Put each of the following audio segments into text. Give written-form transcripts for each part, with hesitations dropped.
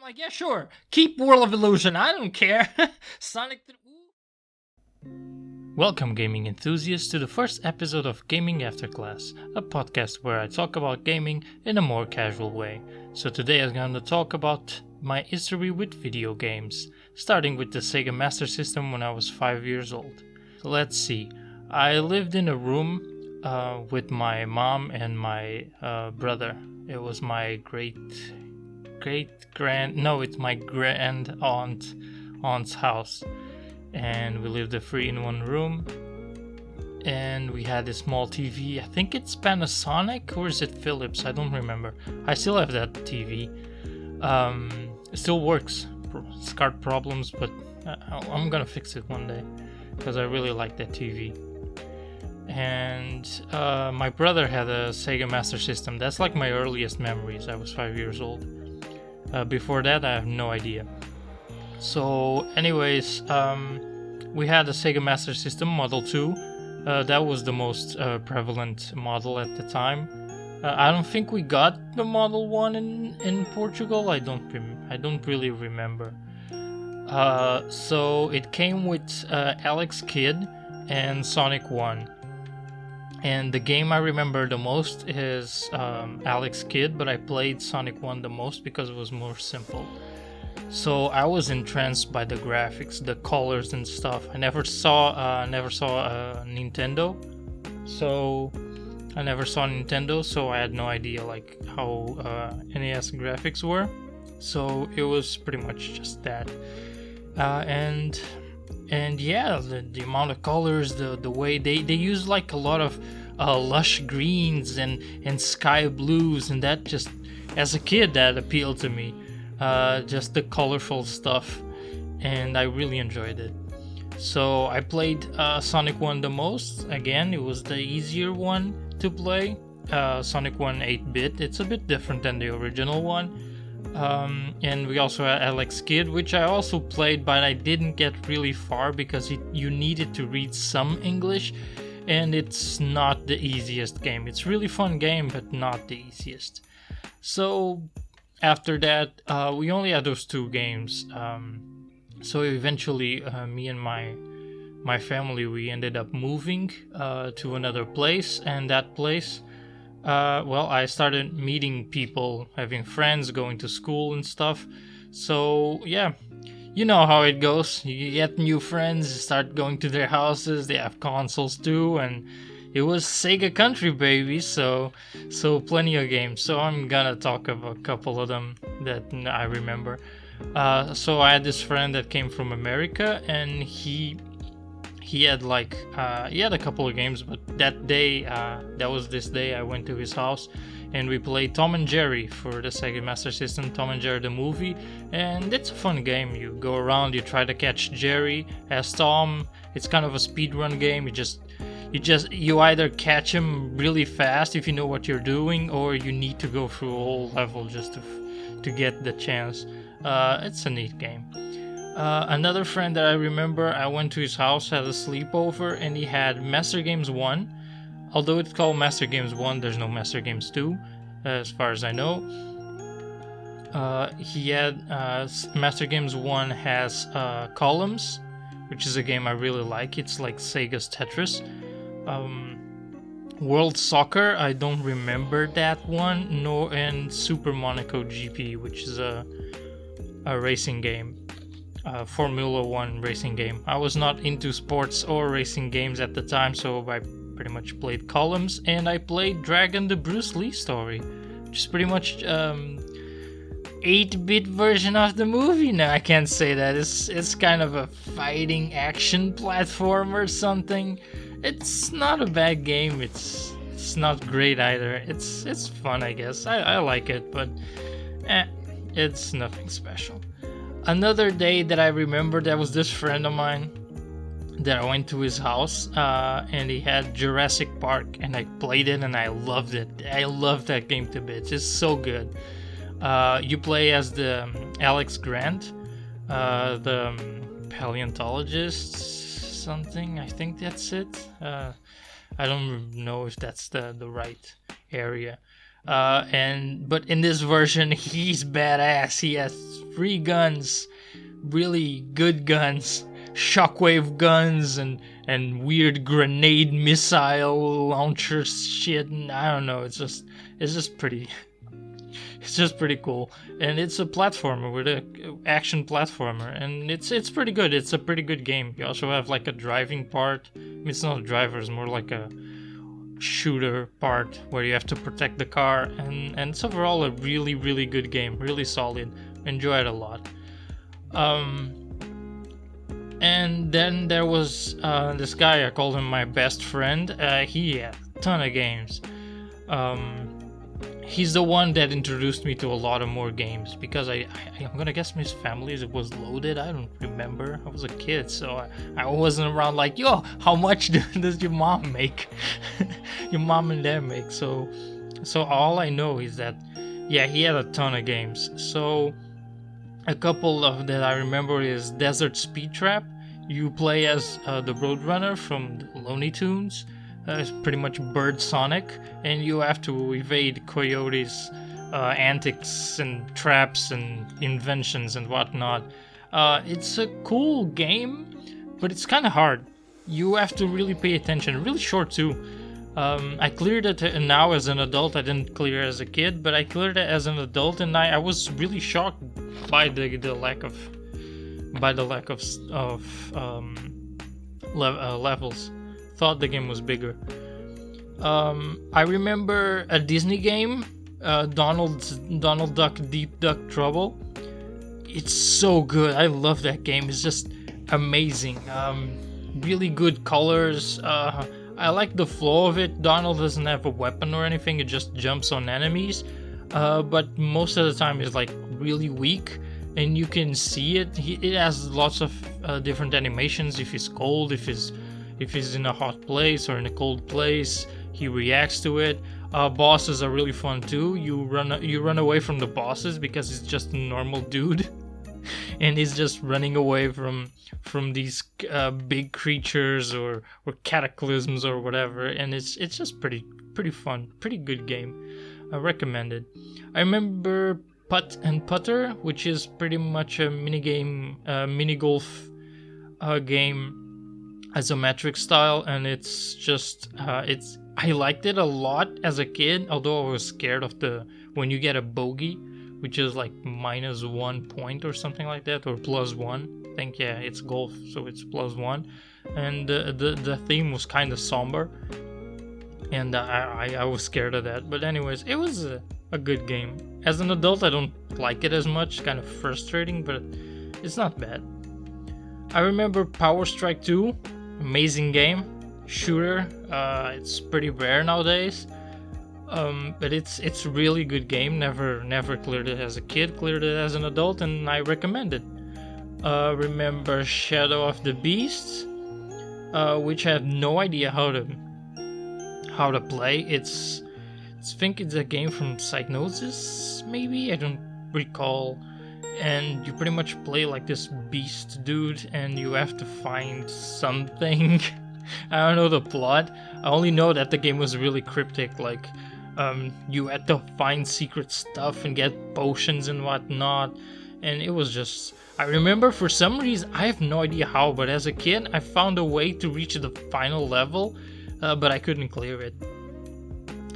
like, yeah, sure. Keep World of Illusion. I don't care. Sonic. Welcome, gaming enthusiasts, to the first episode of Gaming After Class, a podcast where I talk about gaming in a more casual way. So today I'm going to talk about my history with video games, starting with the Sega Master System when I was 5 years old. So let's see. I lived in a room with my mom and my brother. It was my it's my grand aunt's house, and we lived free in one room, and we had a small TV. I think it's Panasonic, or is it Philips? I don't remember. I still have that TV. It still works. It's got problems, but I'm gonna fix it one day because I really like that TV. And my brother had a Sega Master System. That's like my earliest memories. I was 5 years old. Before that, I have no idea. So anyways, we had a Sega Master System Model 2. That was the most prevalent model at the time. I don't think we got the Model 1 in Portugal. I don't really remember. So it came with Alex Kidd and Sonic 1. And the game I remember the most is Alex Kidd, but I played Sonic 1 the most because it was more simple. So I was entranced by the graphics, the colors and stuff. I never saw Nintendo, so I had no idea like how NES graphics were. So it was pretty much just that, and yeah, the amount of colors, the way they use like a lot of lush greens and sky blues, and that just, as a kid, that appealed to me. Just the colorful stuff, and I really enjoyed it. So I played Sonic 1 the most. Again, it was the easier one to play. Sonic 1 8-bit. It's a bit different than the original one. And we also had Alex Kidd, which I also played, but I didn't get really far because you needed to read some English, and it's not the easiest game. It's a really fun game, but not the easiest. So after that, we only had those two games. So eventually, me and my family, we ended up moving to another place, and that place, I started meeting people, having friends, going to school and stuff. So yeah, you know how it goes. You get new friends, you start going to their houses. They have consoles too, and it was Sega Country, baby. So plenty of games. So I'm gonna talk about a couple of them that I remember. So I had this friend that came from America, and he had a couple of games, but that day, that was this day, I went to his house and we played Tom and Jerry for the Sega Master System. Tom and Jerry the movie, and it's a fun game. You go around, you try to catch Jerry as Tom. It's kind of a speedrun game. You either catch him really fast if you know what you're doing, or you need to go through a whole level just to get the chance. It's a neat game. Another friend that I remember, I went to his house, had a sleepover, and he had Master Games 1. Although it's called Master Games 1, there's no Master Games 2, as far as I know. He had Master Games 1 has Columns, which is a game I really like. It's like Sega's Tetris. World Soccer, I don't remember that one, nor and Super Monaco GP, which is a racing game. Formula 1 racing game. I was not into sports or racing games at the time, so I pretty much played Columns, and I played Dragon the Bruce Lee story, which is pretty much 8-bit version of the movie. No, I can't say that. It's kind of a fighting action platform or something. It's not a bad game. It's not great either. It's fun, I guess. I like it, but it's nothing special. Another day that I remember, that was this friend of mine that I went to his house, and he had Jurassic Park, and I played it and I loved it. I love that game to bits. It's so good. You play as the Alex Grant, the paleontologist, something. I think that's it. I don't know if that's the right area. And but in this version, he's badass. He has 3 guns, really good guns, shockwave guns, and weird grenade missile launcher shit. And I don't know. It's just pretty. It's just pretty cool, and it's a platformer with a action platformer, and it's pretty good. It's a pretty good game. You also have like a driving part. I mean, it's not a driver; it's more like a shooter part where you have to protect the car, and it's overall a really good game. Really solid. Enjoy it a lot. And then there was this guy. I called him my best friend. He had a ton of games. He's the one that introduced me to a lot of more games, because I'm gonna guess his family was loaded. I don't remember. I was a kid, so I wasn't around like, yo, how much does your mom make? Your mom and dad make. So all I know is that, yeah, he had a ton of games. So a couple of that I remember is Desert Speed Trap. You play as the Roadrunner from the Looney Tunes. It's pretty much Bird Sonic, and you have to evade Coyote's antics and traps and inventions and whatnot. It's a cool game, but it's kind of hard. You have to really pay attention. Really short too. I cleared it now as an adult. I didn't clear it as a kid, but I cleared it as an adult, and I was really shocked by the lack of levels. Thought the game was bigger. I remember a Disney game, Donald Duck Deep Duck Trouble. It's so good. I love that game. It's just amazing. Really good colors. I like the flow of it. Donald doesn't have a weapon or anything. It just jumps on enemies. But most of the time it's like really weak, and you can see it. It has lots of different animations. If he's cold, if he's in a hot place or in a cold place, he reacts to it. Bosses are really fun too. You run away from the bosses because he's just a normal dude, and he's just running away from these big creatures or cataclysms or whatever. And it's just pretty fun, pretty good game. I recommend it. I remember Putt and Putter, which is pretty much a mini golf game. Isometric style, and it's just I liked it a lot as a kid, although I was scared of when you get a bogey, which is like -1 point or something like that, or +1. I think, yeah, it's golf, so it's +1, and the theme was kind of somber, and I was scared of that. But anyways, it was a good game. As an adult, I don't like it as much. Kind of frustrating, but it's not bad. I remember Power Strike 2. Amazing game, shooter. It's pretty rare nowadays, but it's really good game. Never cleared it as a kid, cleared it as an adult, and I recommend it. Remember Shadow of the Beast, which I have no idea how to play. I think it's a game from Psygnosis, maybe, I don't recall. And you pretty much play like this beast dude, and you have to find something. I don't know the plot. I only know that the game was really cryptic. Like, you had to find secret stuff and get potions and whatnot. And it was just... I remember for some reason, I have no idea how, but as a kid, I found a way to reach the final level, but I couldn't clear it.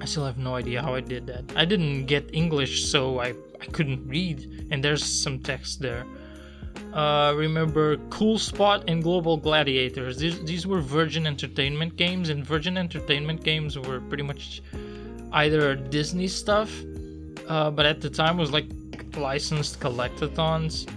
I still have no idea how I did that. I didn't get English, so I couldn't read, and there's some text there. Remember Cool Spot and Global Gladiators. These were Virgin Entertainment games, and Virgin Entertainment games were pretty much either Disney stuff, but at the time was like licensed collectathons,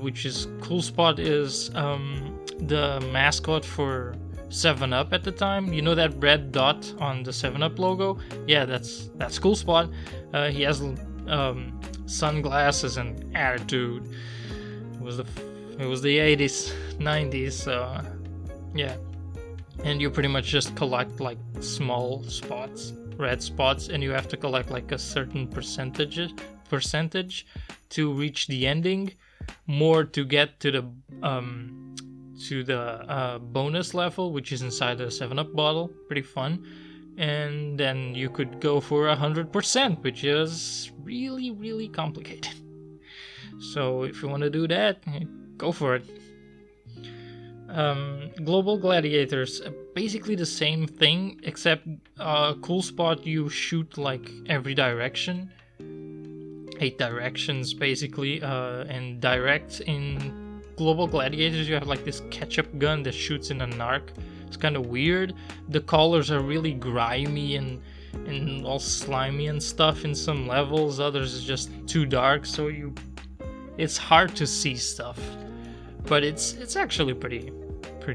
which is Cool Spot is the mascot for 7-Up at the time. You know that red dot on the 7-Up logo? Yeah, that's Cool Spot. He has sunglasses and attitude. It was the 80s, 90s, so yeah. And you pretty much just collect like small spots, red spots, and you have to collect like a certain percentage to reach the ending, more to get to the bonus level, which is inside the 7-Up bottle. Pretty fun. and then you could go for 100%, which is really, really complicated. So if you want to do that, go for it. Global Gladiators, basically the same thing, except cool spot, you shoot like every direction, 8 directions basically, and direct. In Global Gladiators you have like this ketchup gun that shoots in an arc. It's kind of weird. The colors are really grimy and all slimy and stuff in some levels. Others is just too dark, so it's hard to see stuff. But it's actually pretty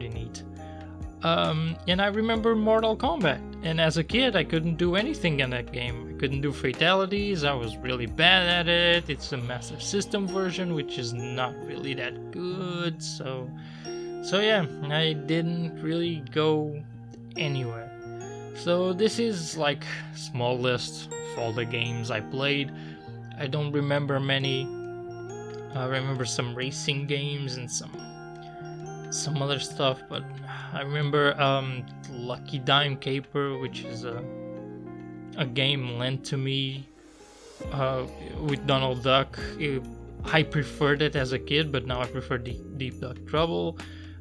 neat. And I remember Mortal Kombat, and as a kid I couldn't do anything in that game. I couldn't do fatalities, I was really bad at it. It's a Master System version, which is not really that good, so yeah, I didn't really go anywhere. So this is like a small list of all the games I played. I don't remember many. I remember some racing games and some other stuff, but I remember Lucky Dime Caper, which is a game lent to me with Donald Duck. I preferred it as a kid, but now I prefer Deep Duck Trouble.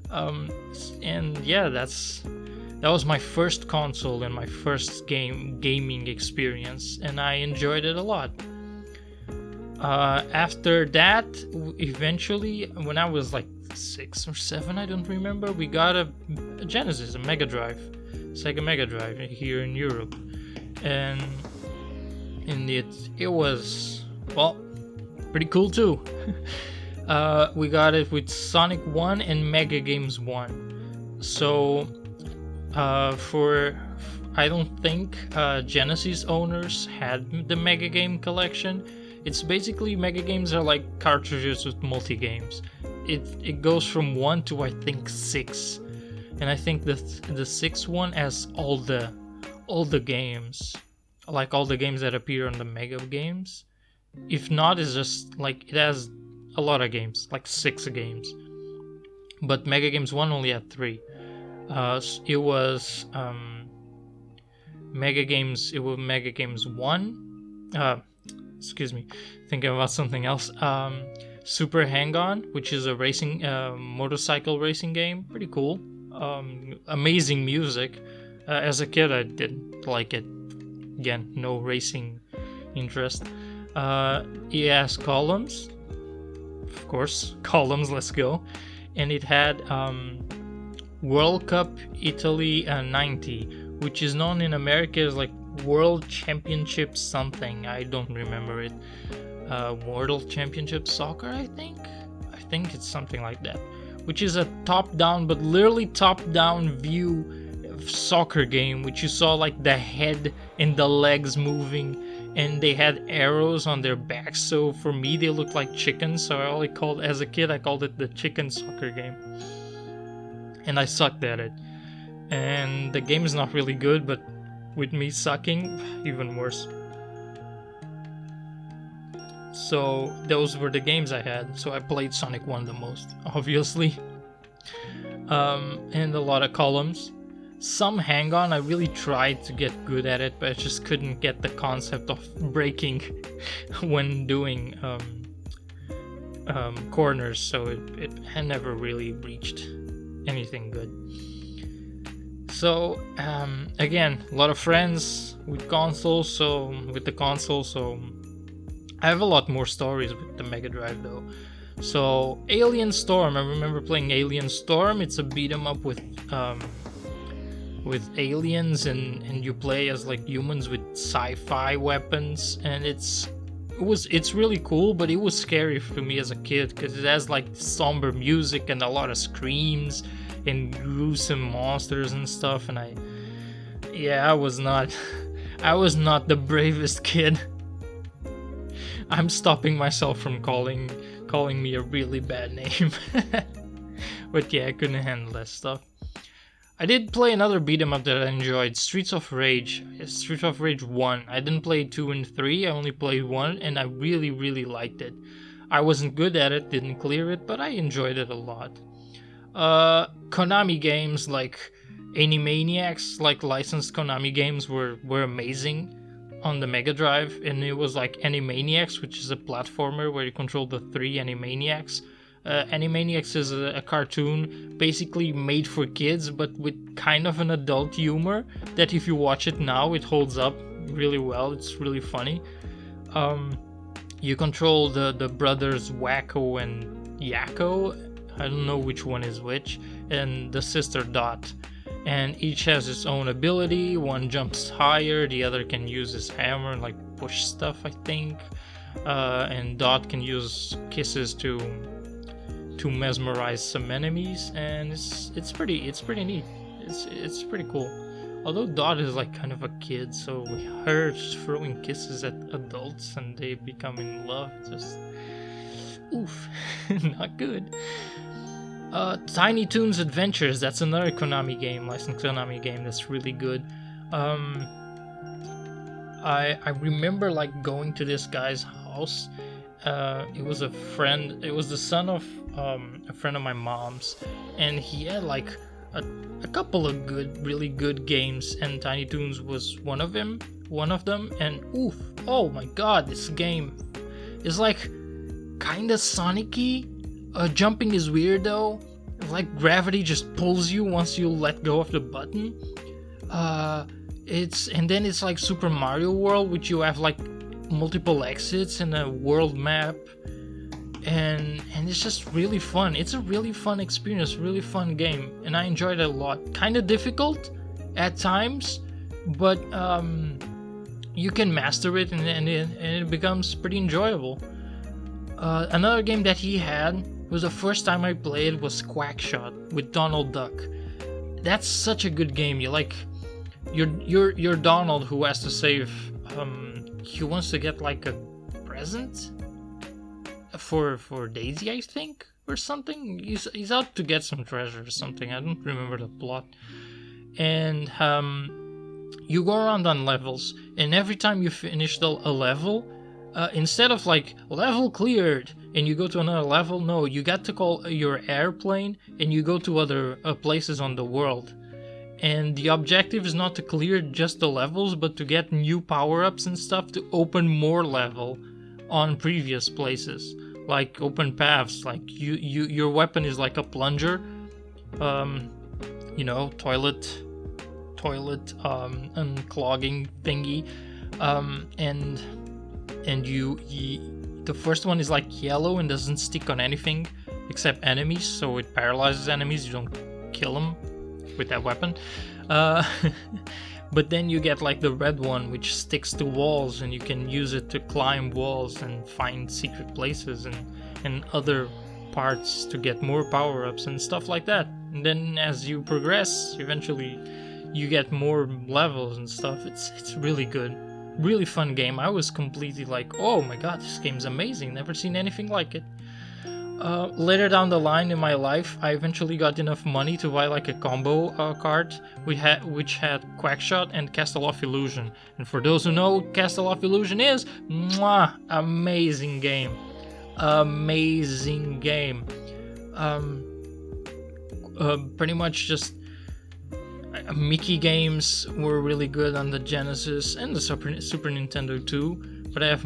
And yeah, that was my first console and my first gaming experience, and I enjoyed it a lot. After that, eventually, when I was like 6 or 7, I don't remember, we got a Genesis, a Mega Drive, Sega Mega Drive here in Europe, and it was, well, pretty cool too. We got it with Sonic 1 and Mega Games 1. So I don't think Genesis owners had the Mega Game collection. It's basically, Mega Games are like cartridges with multi-games. It goes from 1 to I think 6, and I think the 6th one has all the games, like all the games that appear on the Mega Games. If not, it's just like it has a lot of games, like 6 games. But Mega Games 1 only had 3. It was Mega Games 1. Excuse me, thinking about something else. Super Hang-On, which is a racing motorcycle racing game, pretty cool. Amazing music. As a kid, I didn't like it. Again, no racing interest. It has Columns, of course, Columns. Let's go. And it had World Cup Italy 90, which is known in America as like World Championship something. I don't remember it. World Championship Soccer, I think it's something like that, which is a top-down, but literally top-down view soccer game, which you saw like the head and the legs moving, and they had arrows on their backs, so for me they looked like chickens, so as a kid I called it the chicken soccer game, and I sucked at it. And the game is not really good, but with me sucking, even worse. So those were the games I had. So I played Sonic 1 the most, obviously. And a lot of Columns. Some Hang-On, I really tried to get good at it, but I just couldn't get the concept of braking when doing corners, so it had never really reached anything good. So again, a lot of friends with consoles, so I have a lot more stories with the Mega Drive though. So Alien Storm, I remember playing Alien Storm. It's a beat 'em up with aliens, and you play as like humans with sci-fi weapons, and it's really cool, but it was scary for me as a kid because it has like somber music and a lot of screams and gruesome monsters and stuff, and I was not the bravest kid. I'm stopping myself from calling me a really bad name. But yeah, I couldn't handle that stuff. I did play another beat 'em up that I enjoyed, Streets of Rage 1. I didn't play 2 and 3, I only played 1, and I really, really liked it. I wasn't good at it, didn't clear it, but I enjoyed it a lot. Konami games like Animaniacs, like licensed Konami games, were amazing on the Mega Drive, and it was like Animaniacs, which is a platformer where you control the three Animaniacs. Animaniacs is a cartoon basically made for kids, but with kind of an adult humor that if you watch it now, it holds up really well. It's really funny. You control the brothers Wacko and Yakko. I don't know which one is which, and the sister Dot. And each has its own ability. One jumps higher, the other can use his hammer and like push stuff, I think. And Dot can use kisses to mesmerize some enemies, and it's pretty neat. It's pretty cool. Although Dot is like kind of a kid, so her throwing kisses at adults and they become in love, just oof, not good. Tiny Toons Adventures, that's another Konami game, licensed Konami game that's really good. I remember like going to this guy's house. It was a friend. It was the son of a friend of my mom's, and he had like a couple of really good games, and Tiny Toons was one of them. And oof, oh my god, this game is like kinda Sonic-y. Jumping is weird though. Like gravity just pulls you once you let go of the button. It's like Super Mario World, which you have like multiple exits and a world map, and it's just really fun. It's a really fun experience, really fun game, and I enjoyed it a lot. Kind of difficult at times, but you can master it, and it becomes pretty enjoyable. Another game that he had was the first time I played was Quackshot with Donald Duck. That's such a good game. You're Donald who has to save. He wants to get like a present for Daisy, I think, or something. He's out to get some treasure or something. I don't remember the plot. And you go around on levels, and every time you finish a level, instead of like level cleared and you go to another level, no, you got to call your airplane and you go to other places on the world. And the objective is not to clear just the levels, but to get new power-ups and stuff to open more level on previous places, like open paths. Like your weapon is like a plunger, toilet unclogging thingy, and you the first one is like yellow and doesn't stick on anything except enemies, so it paralyzes enemies. You don't kill them with that weapon. But then you get like the red one, which sticks to walls, and you can use it to climb walls and find secret places and other parts to get more power-ups and stuff like that. And then as you progress, eventually you get more levels and stuff. It's really good. Really fun game. I was completely like, oh my god, this game's amazing. Never seen anything like it. Later down the line in my life, I eventually got enough money to buy like a combo card which had Quackshot and Castle of Illusion. And for those who know, Castle of Illusion is amazing game. Amazing game. Pretty much just Mickey games were really good on the Genesis and the Super Nintendo too. But I have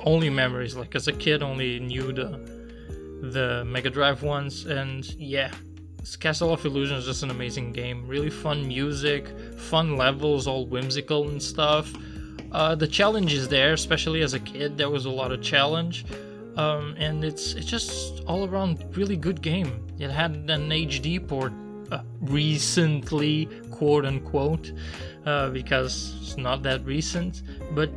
only memories, like as a kid only knew the Mega Drive ones, and yeah, Castle of Illusion is just an amazing game. Really fun music, fun levels, all whimsical and stuff. The challenge is there, especially as a kid, there was a lot of challenge, and it's just all around really good game. It had an HD port recently, quote unquote, because it's not that recent, but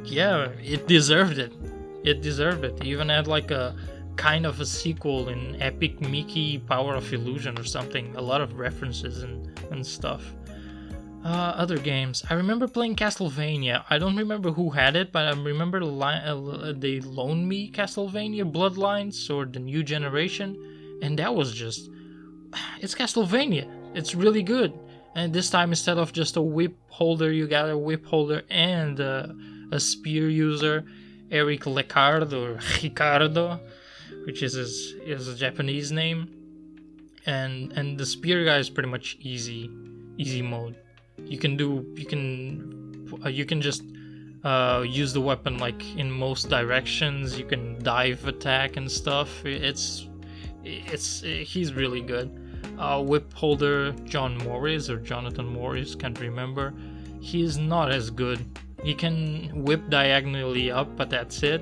yeah, it deserved it. It even had like a kind of a sequel in Epic Mickey Power of Illusion or something. A lot of references and stuff. Other games. I remember playing Castlevania. I don't remember who had it, but I remember they loaned me Castlevania Bloodlines or the New Generation, and that was just... It's Castlevania. It's really good. And this time, instead of just a whip holder, you got a whip holder and a spear user, Eric Lecardo, or Ricardo, which is his Japanese name. and the spear guy is pretty much easy mode. You can just use the weapon like in most directions. You can dive attack and stuff. He's really good. Whip holder John Morris or Jonathan Morris, can't remember. He's not as good. He can whip diagonally up, but that's it.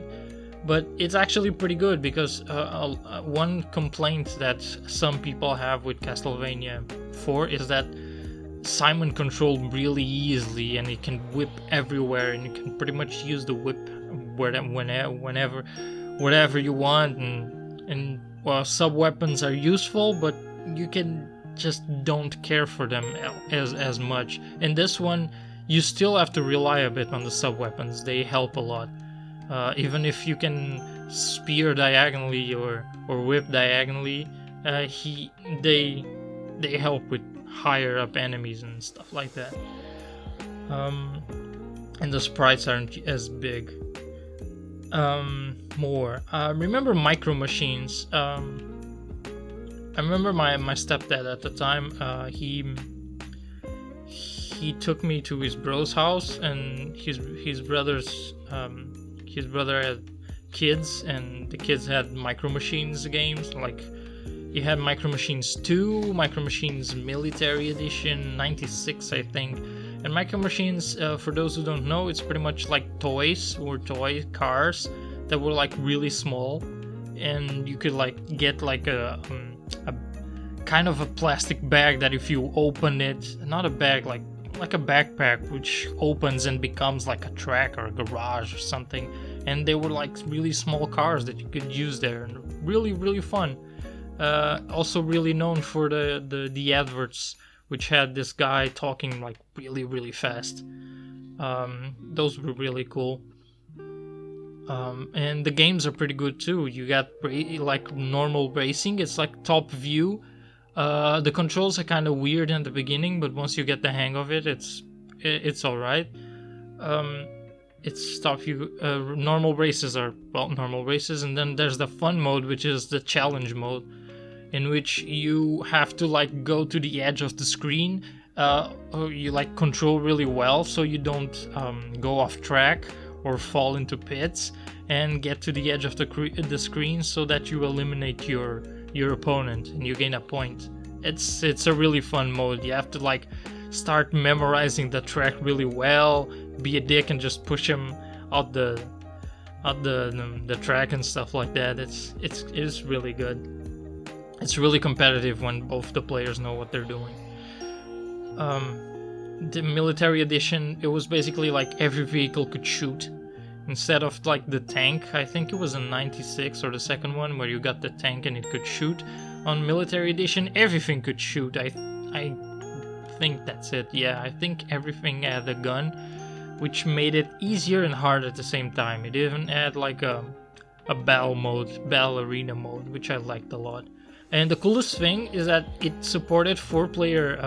But it's actually pretty good because one complaint that some people have with Castlevania 4 is that Simon controlled really easily, and he can whip everywhere, and you can pretty much use the whip whenever you want, and well, sub weapons are useful, but you can just don't care for them as much. In this one, you still have to rely a bit on the sub weapons. They help a lot. Even if you can spear diagonally or whip diagonally, they help with higher up enemies and stuff like that. And the sprites aren't as big. Remember Micro Machines? I remember my stepdad at the time. He took me to his bro's house, and his brother had kids, and the kids had Micro Machines games. Like, he had Micro Machines 2, Micro Machines Military Edition 96, I think. And Micro Machines, for those who don't know, it's pretty much like toys or toy cars that were like really small, and you could like get like a kind of a plastic bag that if you open it, not a bag, like a backpack, which opens and becomes like a track or a garage or something. And they were like really small cars that you could use there, and really, really fun. Also really known for the adverts, which had this guy talking like really, really fast. Those were really cool. And the games are pretty good too. You got like normal racing. It's like top view. The controls are kind of weird in the beginning, but once you get the hang of it, it's all right. It's top view. Normal races are normal races, and then there's the fun mode, which is the challenge mode, in which you have to like go to the edge of the screen. You like control really well, so you don't go off track or fall into pits, and get to the edge of the screen so that you eliminate your opponent and you gain a point. It's a really fun mode. You have to like start memorizing the track really well, be a dick and just push him out the track and stuff like that. It is really good. It's really competitive when both the players know what they're doing. The military edition, it was basically like every vehicle could shoot. Instead of like the tank, I think it was in 96 or the second one where you got the tank and it could shoot. On military edition, everything could shoot. I think that's it. Yeah, I think everything had a gun, which made it easier and hard at the same time. It even had like a battle arena mode, which I liked a lot. And the coolest thing is that it supported four-player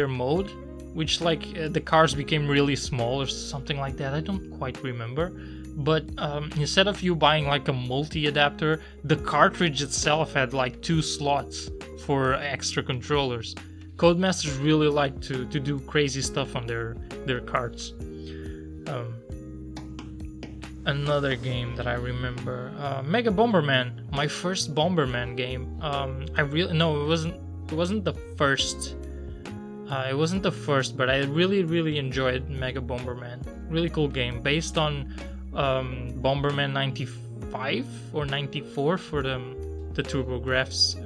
mode, which like the cars became really small or something like that. I don't quite remember. But instead of you buying like a multi-adapter, the cartridge itself had like 2 slots for extra controllers. Codemasters really like to do crazy stuff on their carts. Another game that I remember, Mega Bomberman, my first Bomberman game. It wasn't the first. It wasn't the first, but I really enjoyed Mega Bomberman. Really cool game, based on Bomberman 95 or 94 for the TurboGrafx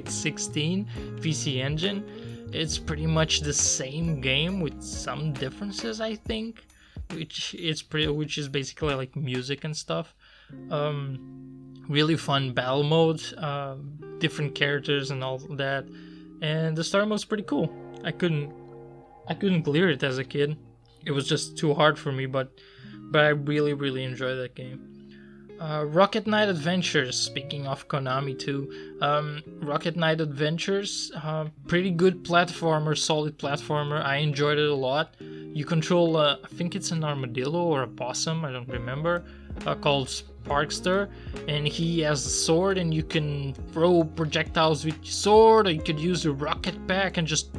16 PC engine. It's pretty much the same game with some differences, I think, which is basically like music and stuff. Really fun battle modes, different characters and all that, and the story mode's pretty cool. I couldn't clear it as a kid. It was just too hard for me, but I really enjoyed that game. Rocket Knight Adventures. Speaking of Konami too, Rocket Knight Adventures, pretty good platformer, solid platformer. I enjoyed it a lot. You control, I think it's an armadillo or a possum, I don't remember, called Sparkster, and he has a sword, and you can throw projectiles with your sword, or you could use a rocket pack and just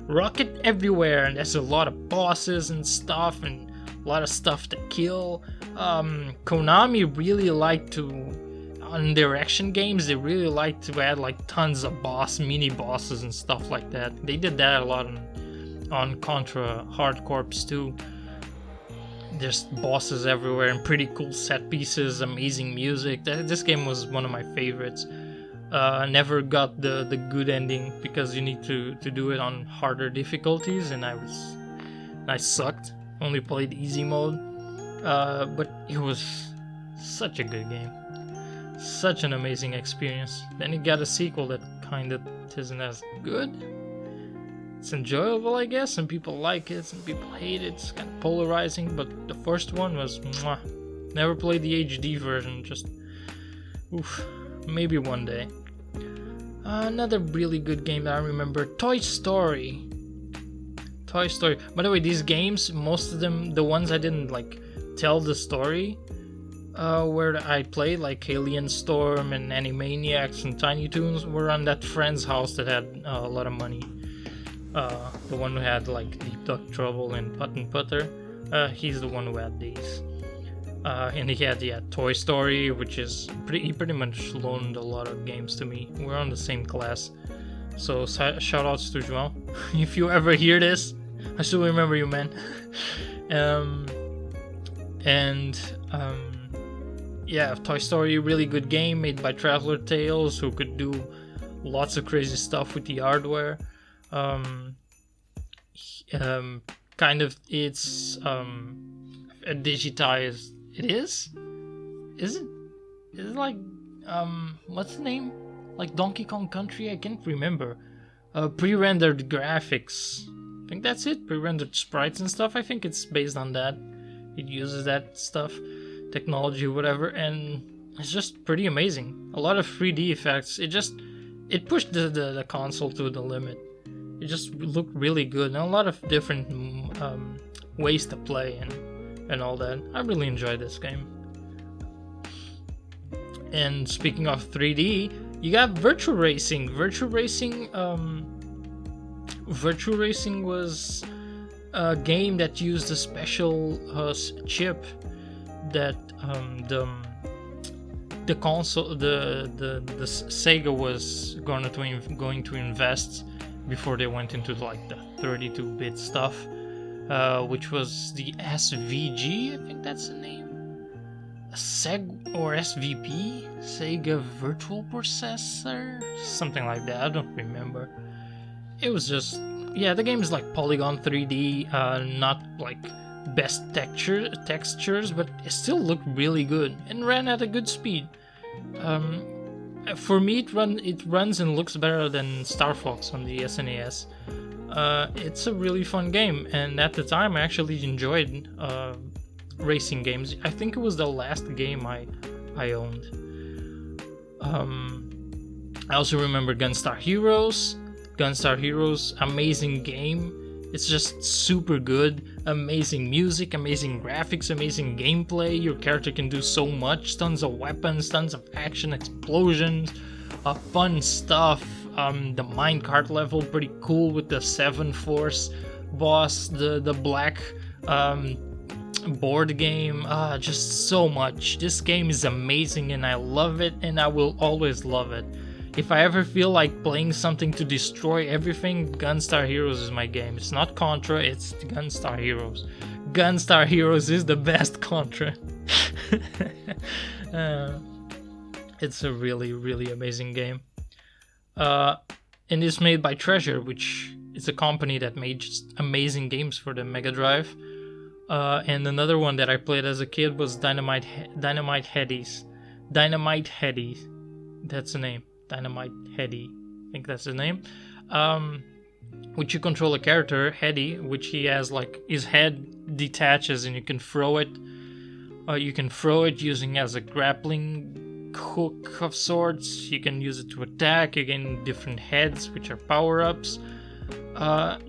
rocket everywhere. And there's a lot of bosses and stuff, and a lot of stuff to kill. Konami really liked to, on their action games, they really like to add like tons of mini bosses and stuff like that. They did that a lot on Contra Hard Corps too. There's bosses everywhere and pretty cool set pieces, amazing music. This game was one of my favorites. Never got the good ending because you need to do it on harder difficulties, and I sucked. Only played easy mode, but it was such a good game, such an amazing experience. Then it got a sequel that kind of isn't as good. It's enjoyable, I guess. Some people like it, some people hate it. It's kind of polarizing, but the first one was mwah. Never played the HD version, just oof, maybe one day. Another really good game that I remember, Toy Story. Toy Story. By the way, these games, most of them, the ones I didn't like tell the story, where I played, like Alien Storm and Animaniacs and Tiny Toons, were on that friend's house that had a lot of money. The one who had like Deep Duck Trouble and Putt and Putter, he's the one who had these. And he had Toy Story, which is he pretty much loaned a lot of games to me. We're on the same class, so shout outs to João. If you ever hear this, I still remember you, man. Toy Story, really good game made by Traveler Tales, who could do lots of crazy stuff with the hardware. Kind of, it's digitized. It is? Is it? Is it like what's the name? Like Donkey Kong Country? I can't remember. Pre-rendered graphics. I think that's it. Pre-rendered sprites and stuff. I think it's based on that. It uses that stuff, technology, whatever, and it's just pretty amazing. A lot of 3D effects. It pushed the console to the limit. It just looked really good, and a lot of different ways to play and all that. I really enjoyed this game. And speaking of 3D, you got Virtua Racing. Virtua Racing was a game that used a special chip that the console, the Sega was going to invest before they went into like the 32-bit stuff, which was the SVG, I think that's the name. SEG or SVP, Sega Virtual Processor, something like that. I don't remember. It was just, the game is like Polygon 3D, not like best textures, but it still looked really good and ran at a good speed. For me, it runs and looks better than Star Fox on the SNES. It's a really fun game, and at the time I actually enjoyed racing games. I think it was the last game I owned. I also remember Gunstar Heroes. Gunstar Heroes, amazing game. It's just super good. Amazing music, amazing graphics, amazing gameplay. Your character can do so much. Tons of weapons, tons of action, explosions, fun stuff. The minecart level, pretty cool with the 7-Force boss, the black board game. Just so much. This game is amazing and I love it, and I will always love it. If I ever feel like playing something to destroy everything, Gunstar Heroes is my game. It's not Contra, it's Gunstar Heroes. Gunstar Heroes is the best Contra. It's a really, really amazing game. And it's made by Treasure, which is a company that made just amazing games for the Mega Drive. And another one that I played as a kid was Dynamite Headies. Dynamite Headies. That's the name. Dynamite Heady, I think that's his name. Which you control a character, Heady, which he has like his head detaches and you can throw it. You can throw it using as a grappling hook of sorts. You can use it to attack. You gain different heads, which are power-ups.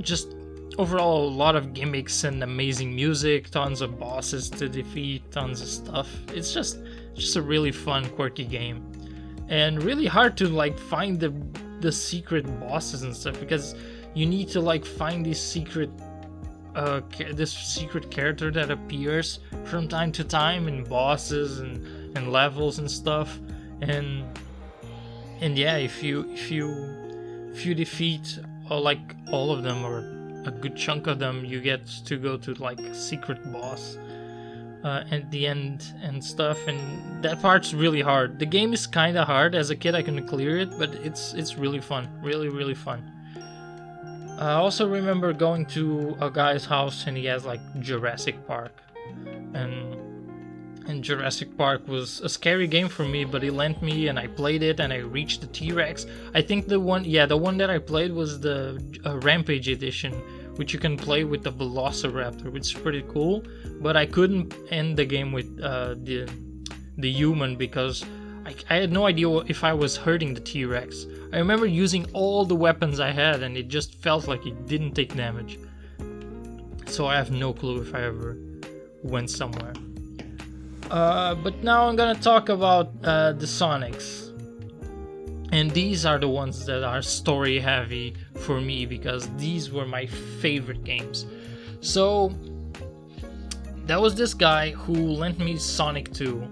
Just overall, a lot of gimmicks and amazing music, tons of bosses to defeat, tons of stuff. It's just a really fun, quirky game, and really hard to like find the secret bosses and stuff, because you need to like find these secret this secret character that appears from time to time in bosses and levels and stuff, and yeah, if you defeat like all of them or a good chunk of them, you get to go to like a secret boss at the end and stuff, and that part's really hard. The game is kind of hard. As a kid I couldn't clear it, but it's really fun, really fun. I also remember going to a guy's house and he has like Jurassic Park, and Jurassic Park was a scary game for me, but he lent me and I played it and I reached the T-Rex. I think the one that I played was the Rampage edition, which you can play with the Velociraptor, which is pretty cool, but I couldn't end the game with the human because I had no idea if I was hurting the T-Rex. I remember using all the weapons I had and it just felt like it didn't take damage. So I have no clue if I ever went somewhere. But now I'm gonna talk about the Sonics. And these are the ones that are story heavy for me, because these were my favorite games. So that was this guy who lent me Sonic 2.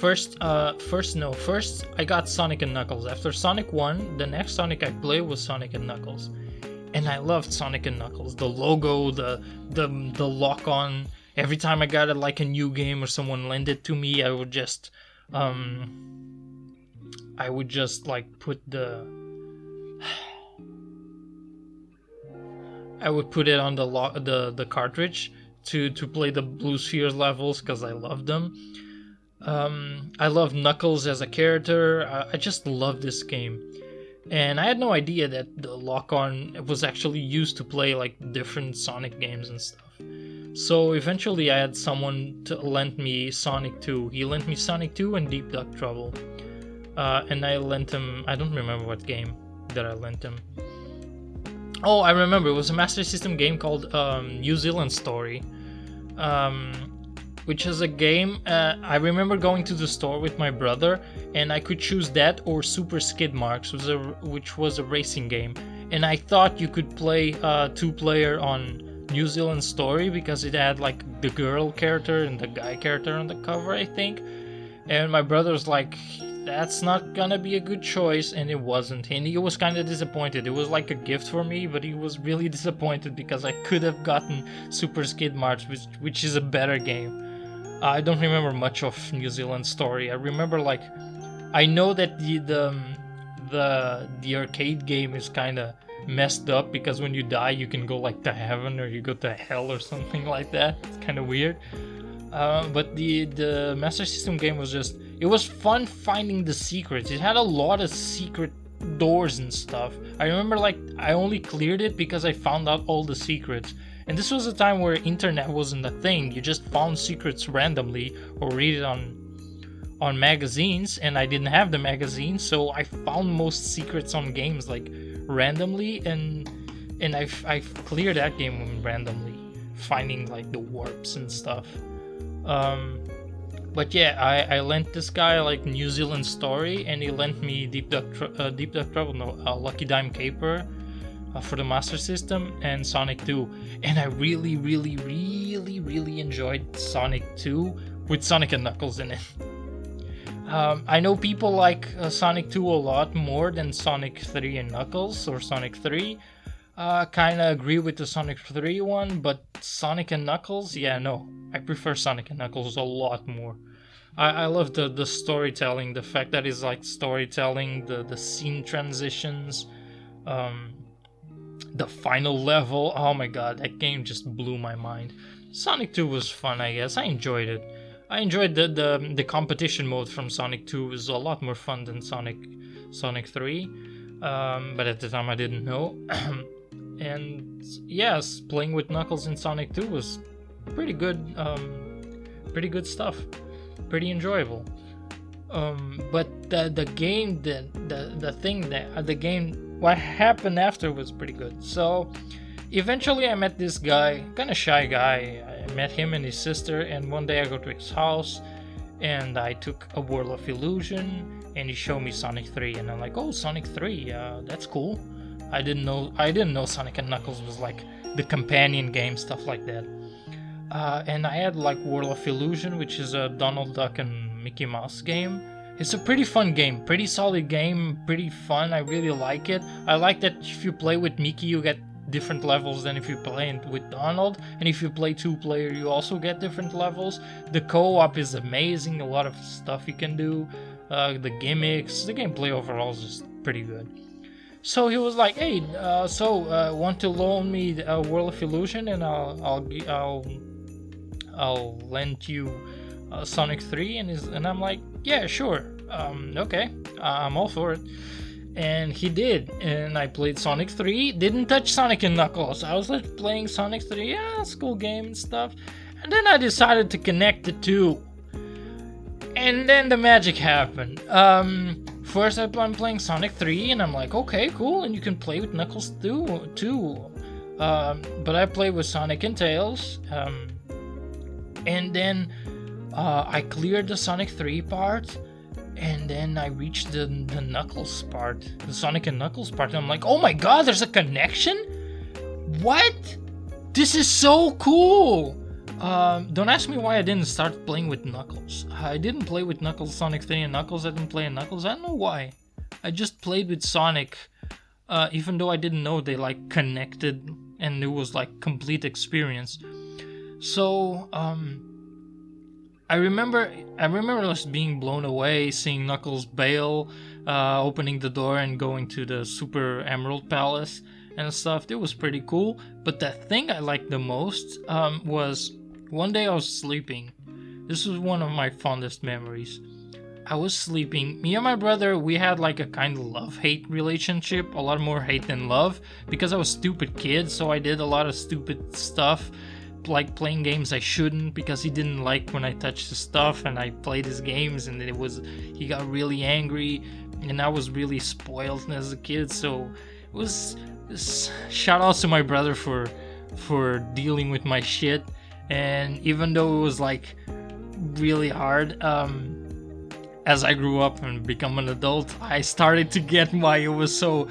First I got Sonic and Knuckles. After Sonic 1, the next Sonic I played was Sonic and Knuckles. And I loved Sonic and Knuckles. The logo, the lock-on. Every time I got like a new game or someone lent it to me, I would just like put it on the cartridge to play the Blue Spheres levels because I loved them. I love Knuckles as a character. I just love this game, and I had no idea that the lock-on was actually used to play like different Sonic games and stuff. So eventually I had someone to lend me Sonic 2. He lent me Sonic 2 and Deep Duck Trouble. And I lent him, I don't remember what game that I lent him. Oh, I remember, it was a Master System game called New Zealand Story. Which is a game, I remember going to the store with my brother and I could choose that or Super Skid Marks, which was a racing game. And I thought you could play 2-player on New Zealand Story because it had like the girl character and the guy character on the cover, I think. And my brother was like, that's not gonna be a good choice, and it wasn't. And he was kind of disappointed. It was like a gift for me, but he was really disappointed because I could have gotten Super Skid Marks, which is a better game. I don't remember much of New Zealand Story. I remember like, I know that the arcade game is kind of messed up because when you die you can go like to heaven or you go to hell or something like that. It's kind of weird. But the Master System game was just, it was fun finding the secrets. It had a lot of secret doors and stuff. I remember like I only cleared it because I found out all the secrets. And this was a time where internet wasn't a thing. You just found secrets randomly or read it on magazines, and I didn't have the magazine, so I found most secrets on games like randomly, and I cleared that game randomly, finding like the warps and stuff. But yeah, I lent this guy like New Zealand Story, and he lent me Lucky Dime Caper for the Master System, and Sonic 2. And I really enjoyed Sonic 2 with Sonic and Knuckles in it. I know people like Sonic 2 a lot more than Sonic 3 and Knuckles, or Sonic 3. Kinda agree with the Sonic 3 one, but Sonic and Knuckles, yeah, no. I prefer Sonic and Knuckles a lot more. I love the storytelling, the fact that it's like storytelling, the scene transitions, the final level. Oh my god, that game just blew my mind. Sonic 2 was fun, I guess. I enjoyed it. I enjoyed the competition mode from Sonic 2. It was a lot more fun than Sonic 3. But at the time I didn't know. And yes, playing with Knuckles in Sonic 2 was pretty good pretty good stuff, pretty enjoyable. But the game, the thing that the game, what happened after was pretty good. So eventually I met this guy, kind of shy guy. I met him and his sister, and one day I go to his house and I took a World of Illusion, and he showed me Sonic 3, and I'm like, oh, Sonic 3, that's cool. I didn't know Sonic and Knuckles was like the companion game, stuff like that. And I had like World of Illusion, which is a Donald Duck and Mickey Mouse game. It's a pretty fun game, pretty solid game, pretty fun. I really like it. I like that if you play with Mickey, you get different levels than if you play with Donald, and if you play 2-player, you also get different levels. The co-op is amazing, a lot of stuff you can do, the gimmicks, the gameplay overall is just pretty good. So he was like, hey, want to loan me World of Illusion, and I'll lend you Sonic 3, and I'm like, yeah, sure, okay, I'm all for it. And he did, and I played Sonic 3, didn't touch Sonic and Knuckles. I was like playing Sonic 3, yeah, it's a cool game and stuff. And then I decided to connect the two. And then the magic happened. First I'm playing Sonic 3, and I'm like, okay, cool, and you can play with Knuckles too. But I played with Sonic and Tails. And then I cleared the Sonic 3 part. And then I reached the Knuckles part, the Sonic and Knuckles part, and I'm like, oh my god, there's a connection? What? This is so cool! Don't ask me why I didn't start playing with Knuckles. I didn't play with Knuckles, Sonic 3 and Knuckles, I didn't play Knuckles, I don't know why. I just played with Sonic, even though I didn't know they like connected and it was like complete experience. So, I remember just being blown away, seeing Knuckles bail, opening the door and going to the Super Emerald Palace and stuff. It was pretty cool. But the thing I liked the most was one day I was sleeping. This was one of my fondest memories. I was sleeping. Me and my brother, we had like a kind of love-hate relationship, a lot more hate than love, because I was a stupid kid, so I did a lot of stupid stuff. Like playing games I shouldn't, because he didn't like when I touched his stuff, and I played his games, and he got really angry, and I was really spoiled as a kid. So it was shout out to my brother for dealing with my shit. And even though it was like really hard, as I grew up and become an adult, I started to get why it was so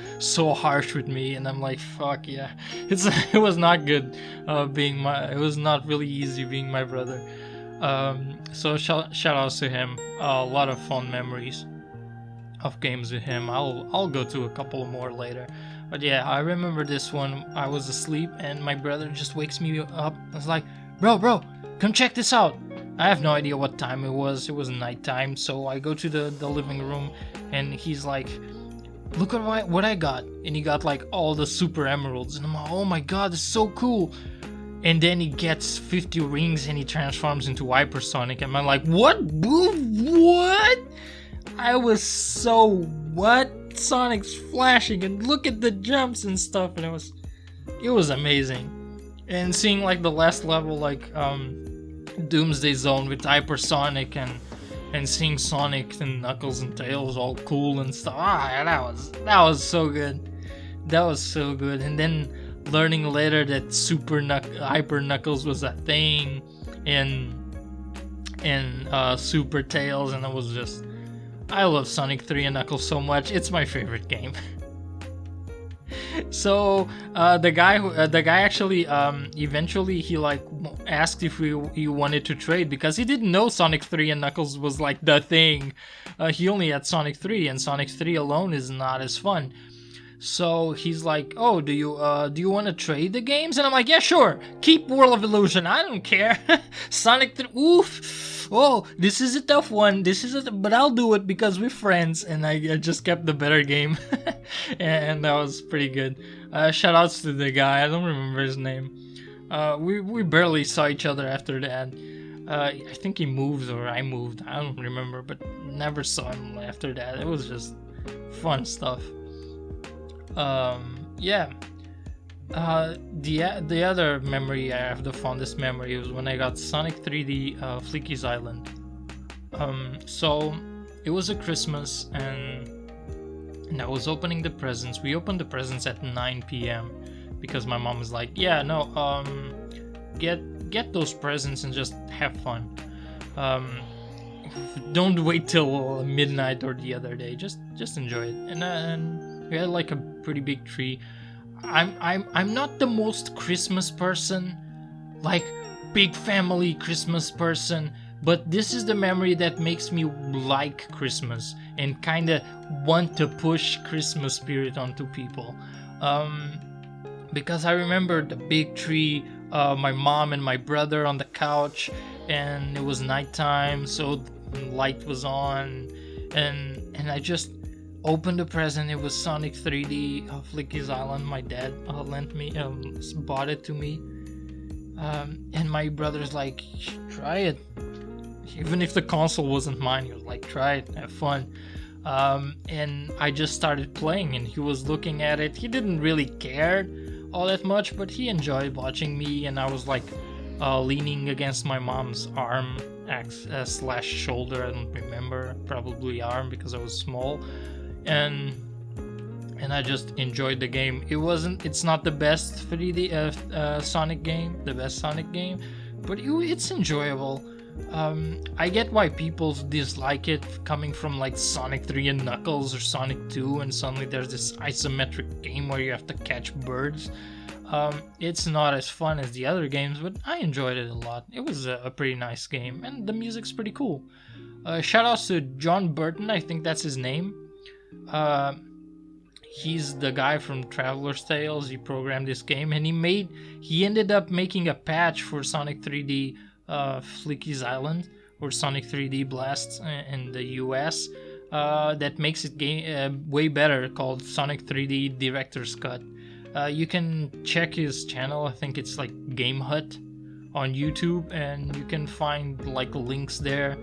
harsh with me, and I'm like, fuck yeah, it was not good it was not really easy being my brother. So shout outs to him. A lot of fun memories of games with him. I'll go to a couple more later, but yeah, I remember this one. I was asleep and my brother just wakes me up. I was like, bro, come check this out. I have no idea what time it was. It was nighttime, so I go to the living room, and he's like, look at what I got. And he got like all the super emeralds, and I'm like, oh my god, this is so cool. And then he gets 50 rings and he transforms into Hypersonic, and I'm like, what? I was so, what? Sonic's flashing, and look at the jumps and stuff, and it was amazing. And seeing like the last level, like Doomsday Zone with Hypersonic, and seeing Sonic and Knuckles and Tails all cool and stuff. That was so good. That was so good. And then learning later that Hyper Knuckles was a thing in Super Tails, and it was just, I love Sonic 3 and Knuckles so much. It's my favorite game. So the guy actually eventually he like asked if he wanted to trade, because he didn't know Sonic 3 and Knuckles was like the thing. He only had Sonic 3, and Sonic 3 alone is not as fun. So he's like, oh, do you want to trade the games? And I'm like, yeah, sure, keep World of Illusion, I don't care. Sonic 3, oof, oh, this is a tough one, but I'll do it because we're friends. And I just kept the better game. And that was pretty good. Shout outs to the guy, I don't remember his name. We barely saw each other after that. I think he moved or I moved, I don't remember, but never saw him after that. It was just fun stuff. Yeah. The other memory I have, the fondest memory, was when I got Sonic 3D Flicky's Island. So it was a Christmas, and I was opening the presents. We opened the presents at 9 p.m. because my mom was like, "Yeah, no, get those presents and just have fun. Don't wait till midnight or the other day. Just enjoy it." And we had like a pretty big tree. I'm not the most Christmas person, like big family Christmas person, but this is the memory that makes me like Christmas and kind of want to push Christmas spirit onto people. Because I remember the big tree, my mom and my brother on the couch, and it was nighttime, so the light was on, and I just opened the present. It was Sonic 3D Flicky's Island. My dad lent me, bought it to me, and my brother's like, "Try it." Even if the console wasn't mine, he was like, "Try it, have fun." And I just started playing, and he was looking at it. He didn't really care all that much, but he enjoyed watching me, and I was like leaning against my mom's arm slash shoulder. I don't remember, probably arm because I was small, and I just enjoyed the game. It's not the best 3D Sonic game, the best Sonic game, but it's enjoyable. I get why people dislike it, coming from like Sonic 3 and Knuckles or Sonic 2, and suddenly there's this isometric game where you have to catch birds. It's not as fun as the other games, but I enjoyed it a lot. It was a pretty nice game, and the music's pretty cool. Shoutouts to John Burton, I think that's his name. He's the guy from Traveler's Tales. He programmed this game, and he ended up making a patch for Sonic 3D Flicky's Island, or Sonic 3D Blast in the US, that makes it way better, called Sonic 3D Director's Cut. You can check his channel. I think it's like Game Hut on YouTube, and you can find like links there.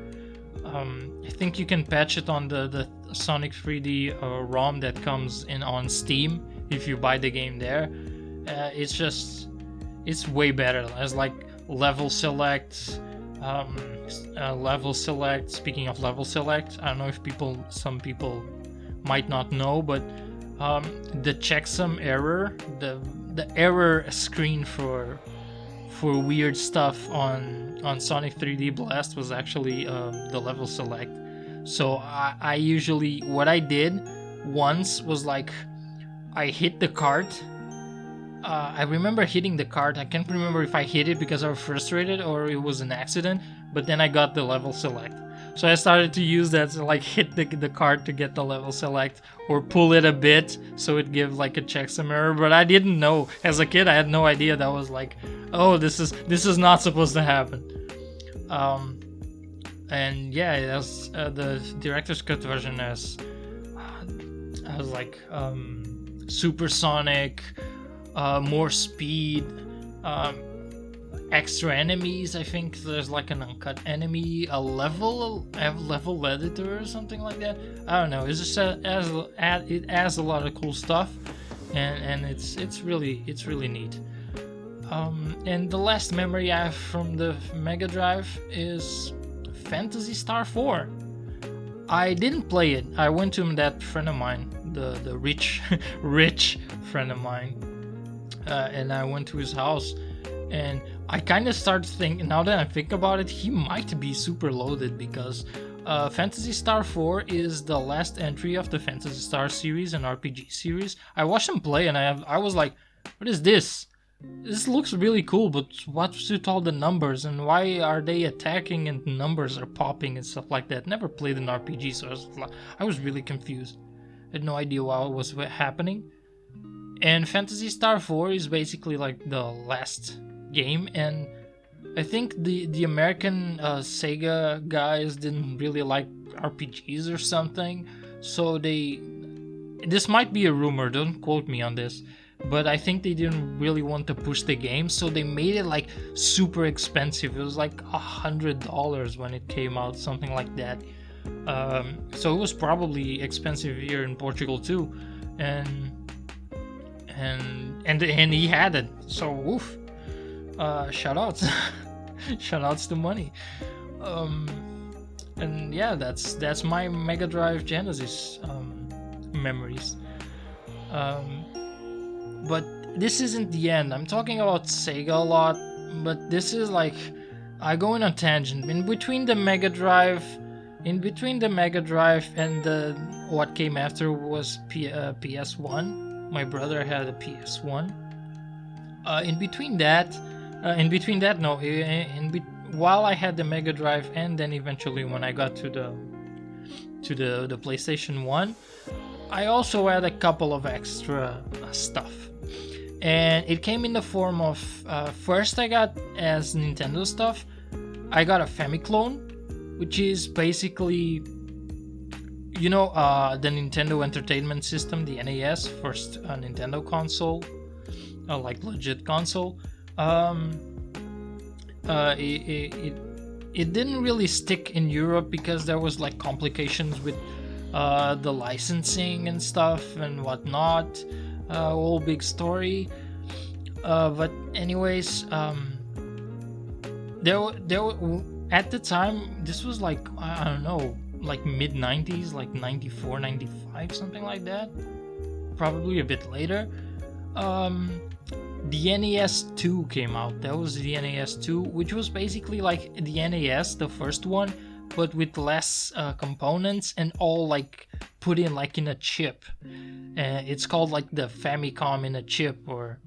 I think you can patch it on the Sonic 3D ROM that comes in on Steam if you buy the game there. It's way better. It has like level select. Speaking of level select, I don't know if some people might not know, but the checksum error, the error screen for weird stuff on Sonic 3D Blast was actually the level select. So I usually, what I did once was like, I hit the cart. I remember hitting the cart. I can't remember if I hit it because I was frustrated or it was an accident, but then I got the level select. So I started to use that to like hit the cart to get the level select, or pull it a bit so it gives like a checksum error. But I didn't know. As a kid, I had no idea that was like, oh, this is not supposed to happen. And yeah, it has, the director's cut version has like supersonic, more speed, extra enemies. I think there's like an uncut enemy, a level editor or something like that. I don't know. It's just it adds a lot of cool stuff, and it's really neat. And the last memory I have from the Mega Drive is Phantasy Star 4. I didn't play it. I went to that friend of mine, the rich friend of mine, and I went to his house, and I kind of started thinking, now that I think about it, he might be super loaded, because Phantasy Star 4 is the last entry of the Phantasy Star series and RPG series. I watched him play, and I was like, what is this? This looks really cool, but what's with all the numbers, and why are they attacking and numbers are popping and stuff like that? Never played an RPG, so I was really confused. I had no idea what was happening. And Phantasy Star 4 is basically like the last game, and I think the American Sega guys didn't really like RPGs or something, so this might be a rumor, don't quote me on this, but I think they didn't really want to push the game, so they made it like super expensive. It was like $100 when it came out, something like that. So it was probably expensive here in Portugal too, and and he had it. So woof. Shout outs. Shout outs to money. And yeah, that's my Mega Drive Genesis memories. But this isn't the end. I'm talking about Sega a lot, but this is like, I go in a tangent. In between the Mega Drive and the what came after was PS1. My brother had a PS1. While I had the Mega Drive, and then eventually when I got to the PlayStation 1, I also had a couple of extra stuff. And it came in the form of, first I got, as Nintendo stuff, I got a Famiclone, which is basically, the Nintendo Entertainment System, the NES, first Nintendo console, like legit console. It didn't really stick in Europe because there was like complications with the licensing and stuff and whatnot. Whole big story. But anyways, there at the time, this was like, I don't know, like mid 90s, like 94, 95, something like that. Probably a bit later. The NES 2 came out. That was the NES 2, which was basically like the NES, the first one, but with less components and all like put in like in a chip. It's called like the Famicom in a chip, or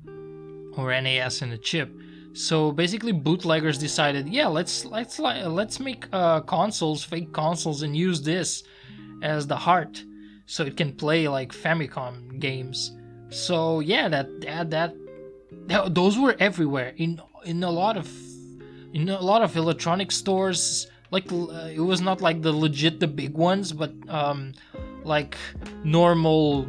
NES in a chip. So basically, bootleggers decided, yeah, let's make consoles, fake consoles, and use this as the heart, so it can play like Famicom games. So yeah, those were everywhere in a lot of electronic stores. Like it was not like the big ones, but like normal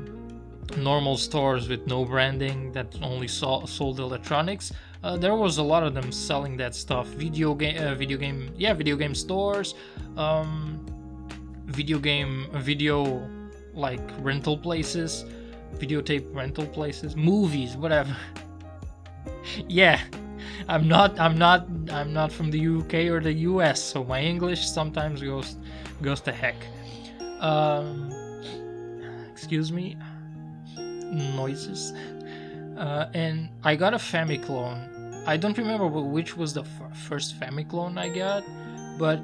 stores with no branding that only sold electronics. There was a lot of them selling that stuff. Video game stores, video like rental places, videotape rental places, movies, whatever. Yeah, I'm not from the UK or the US, so my English sometimes goes to heck. Excuse me, noises. And I got a Famiclone. I don't remember which was the first Famiclone I got, but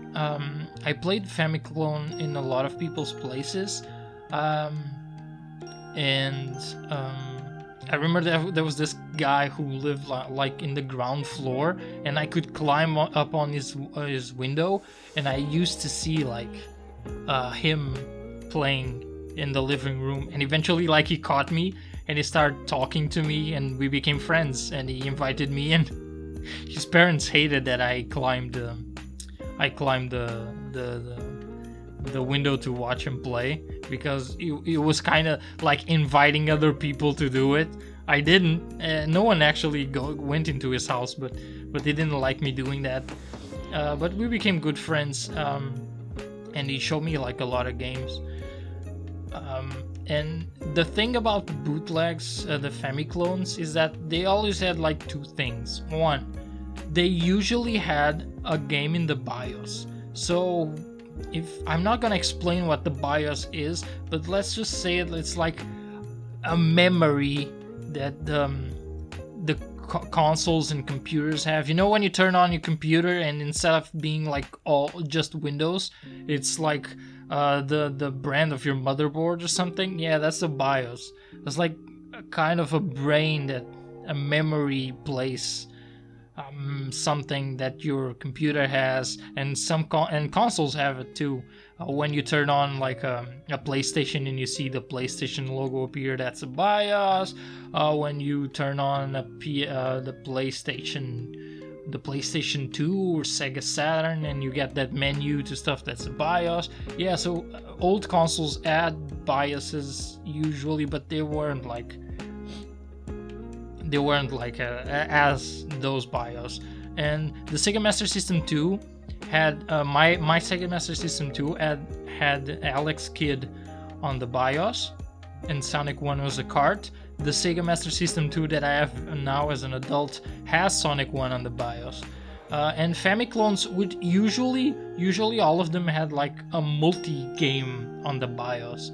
I played Famiclone in a lot of people's places. I remember there was this guy who lived like in the ground floor, and I could climb up on his window, and I used to see like him playing in the living room, and eventually like he caught me and he started talking to me and we became friends, and he invited me in. His parents hated that I climbed the window to watch him play, because it was kind of like inviting other people to do it. I didn't. No one actually went into his house, but they didn't like me doing that. But we became good friends, and he showed me like a lot of games. And the thing about bootlegs, the Famiclones, is that they always had like two things. One, they usually had a game in the BIOS. So if I'm not gonna explain what the BIOS is, but let's just say it's like a memory that the consoles and computers have. You know, when you turn on your computer and instead of being like all just Windows, it's like the brand of your motherboard or something. Yeah, that's the BIOS. It's like a kind of a brain, that a memory place, something that your computer has, and and consoles have it too. When you turn on like a PlayStation and you see the PlayStation logo appear, that's a BIOS. When you turn on the PlayStation 2 or Sega Saturn and you get that menu to stuff, that's a BIOS. Yeah, so old consoles had BIOSes usually, but they weren't like as those BIOS. And the Sega Master System 2 had my Sega Master System 2 had Alex Kidd on the BIOS, and Sonic 1 was a cart. the Sega Master System 2 that I have now as an adult has Sonic 1 on the BIOS. And Famiclones would usually all of them had like a multi-game on the BIOS.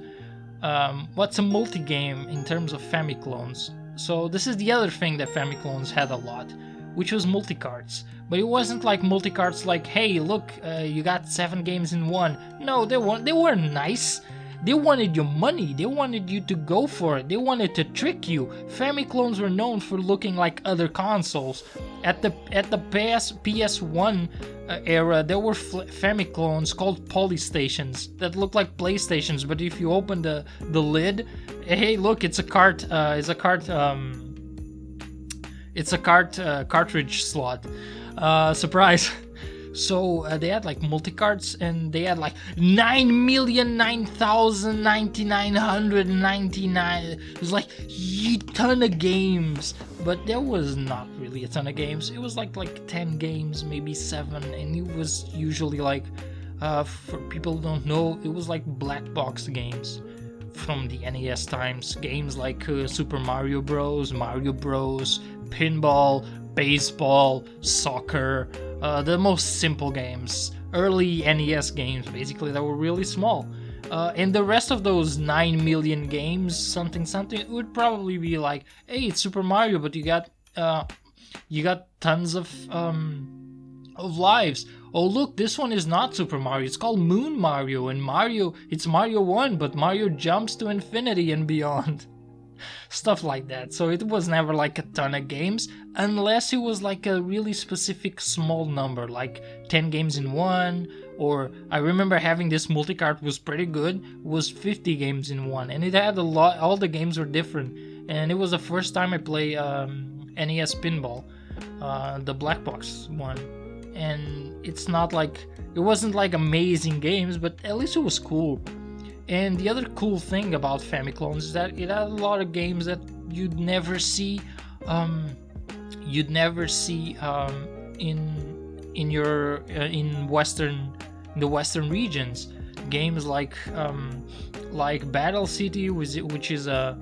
What's a multi-game in terms of Famiclones? So this is the other thing that Famiclones had a lot, which was multi-carts. But it wasn't like multi-carts like, hey, look, you got 7 games in one. No, they weren't nice. They wanted your money. They wanted you to go for it. They wanted to trick you. Famiclones were known for looking like other consoles. At the PS1 era, there were Famiclones called Polystations that looked like PlayStations. But if you open the lid, hey, look, it's a cartridge slot. Surprise. So they had like multi-carts, and they had like 9,009,999. It was like a ton of games, but there was not really a ton of games. It was like 10 games, maybe 7, and it was usually like, for people who don't know, it was like black box games from the NES times. Games like Super Mario Bros, Pinball, baseball, soccer, the most simple games, early NES games basically that were really small. And the rest of those 9 million games, something, it would probably be like, hey, it's Super Mario, but you got tons of lives. Oh look, this one is not Super Mario, it's called Moon Mario, and it's Mario 1, but Mario jumps to infinity and beyond. Stuff like that. So it was never like a ton of games, unless it was like a really specific small number, like 10 games in one. Or I remember having this multi-cart was pretty good, was 50 games in one, and it had a lot, all the games were different. And it was the first time I played NES Pinball, the black box one. And it wasn't like amazing games, but at least it was cool. And the other cool thing about Famiclones is that it had a lot of games that you'd never see in the Western regions. Games like Battle City, which is a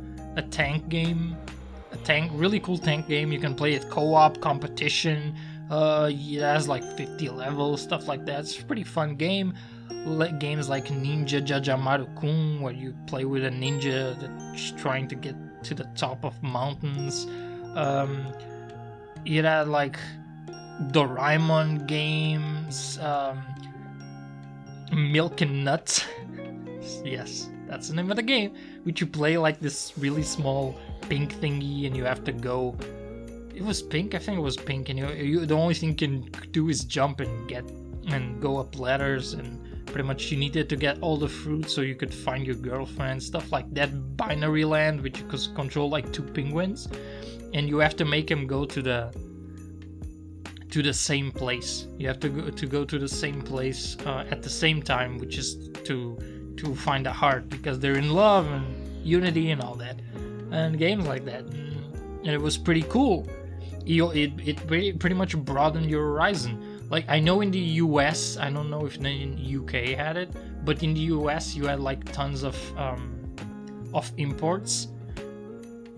tank game, really cool tank game. You can play it co-op competition. It has like 50 levels, stuff like that. It's a pretty fun game. Games like Ninja Jajamaru-kun, where you play with a ninja that's trying to get to the top of mountains. It had like Doraemon games, Milk and Nuts. Yes, that's the name of the game, which you play like this really small pink thingy, and you have to go. It was pink, I think it was pink, and you the only thing you can do is jump and go up ladders, and pretty much you needed to get all the fruit so you could find your girlfriend, stuff like that. Binary Land, which you could control like 2 penguins, and you have to make them go to the same place. You have to go to the same place at the same time, which is to find a heart, because they're in love and unity and all that, and games like that. And it was pretty cool. It pretty much broadened your horizon. Like, I know in the US, I don't know if in UK had it, but in the US you had like tons of imports.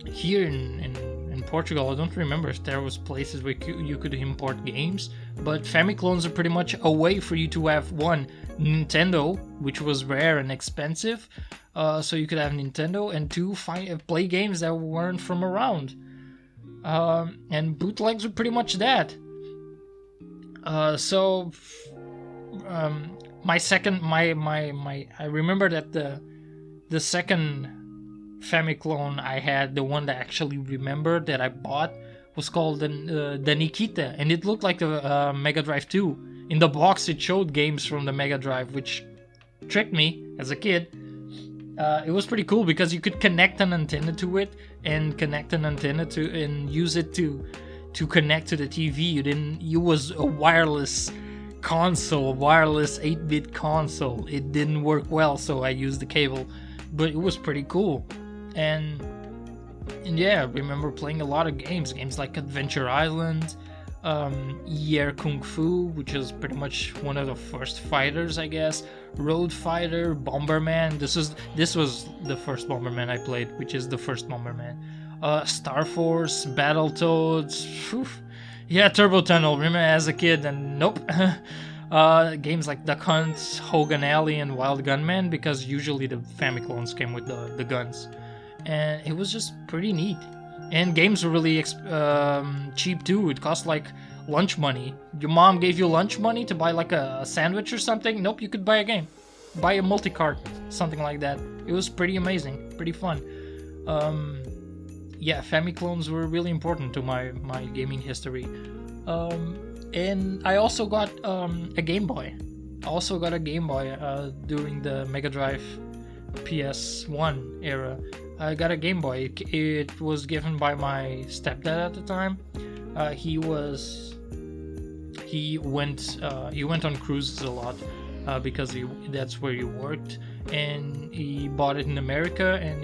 Here in Portugal, I don't remember if there was places where you could import games, but Famiclones are pretty much a way for you to have, one, Nintendo, which was rare and expensive, so you could have Nintendo, and two, play games that weren't from around. And bootlegs were pretty much that. I remember that the second Famiclone I had, the one that I actually remembered that I bought, was called the Nikita, and it looked like the Mega Drive 2. In the box it showed games from the Mega Drive, which tricked me as a kid. It was pretty cool because you could connect an antenna to it, and use it to connect to the TV. It was a wireless console, wireless 8-bit console. It didn't work well, so I used the cable, but it was pretty cool. And yeah, I remember playing a lot of games like Adventure Island, Yer Kung Fu, which is pretty much one of the first fighters, I guess. Road Fighter, Bomberman. This was the first Bomberman I played, which is the first Bomberman. Star Force, Battletoads. Phew. Yeah, Turbo Tunnel. Remember as a kid, and nope. Games like Duck Hunt, Hogan Alley, and Wild Gunman, because usually the Famiclones came with the guns, and it was just pretty neat. And games were really cheap too. It cost like lunch money. Your mom gave you lunch money to buy like a sandwich or something. Nope, you could buy a game, buy a multi-cart, something like that. It was pretty amazing, pretty fun. Yeah, Famiclones were really important to my gaming history. And I also got a Game Boy. During the Mega Drive PS1 era. I got a Game Boy. It was given by my stepdad at the time. He went on cruises a lot because that's where he worked, and he bought it in America, and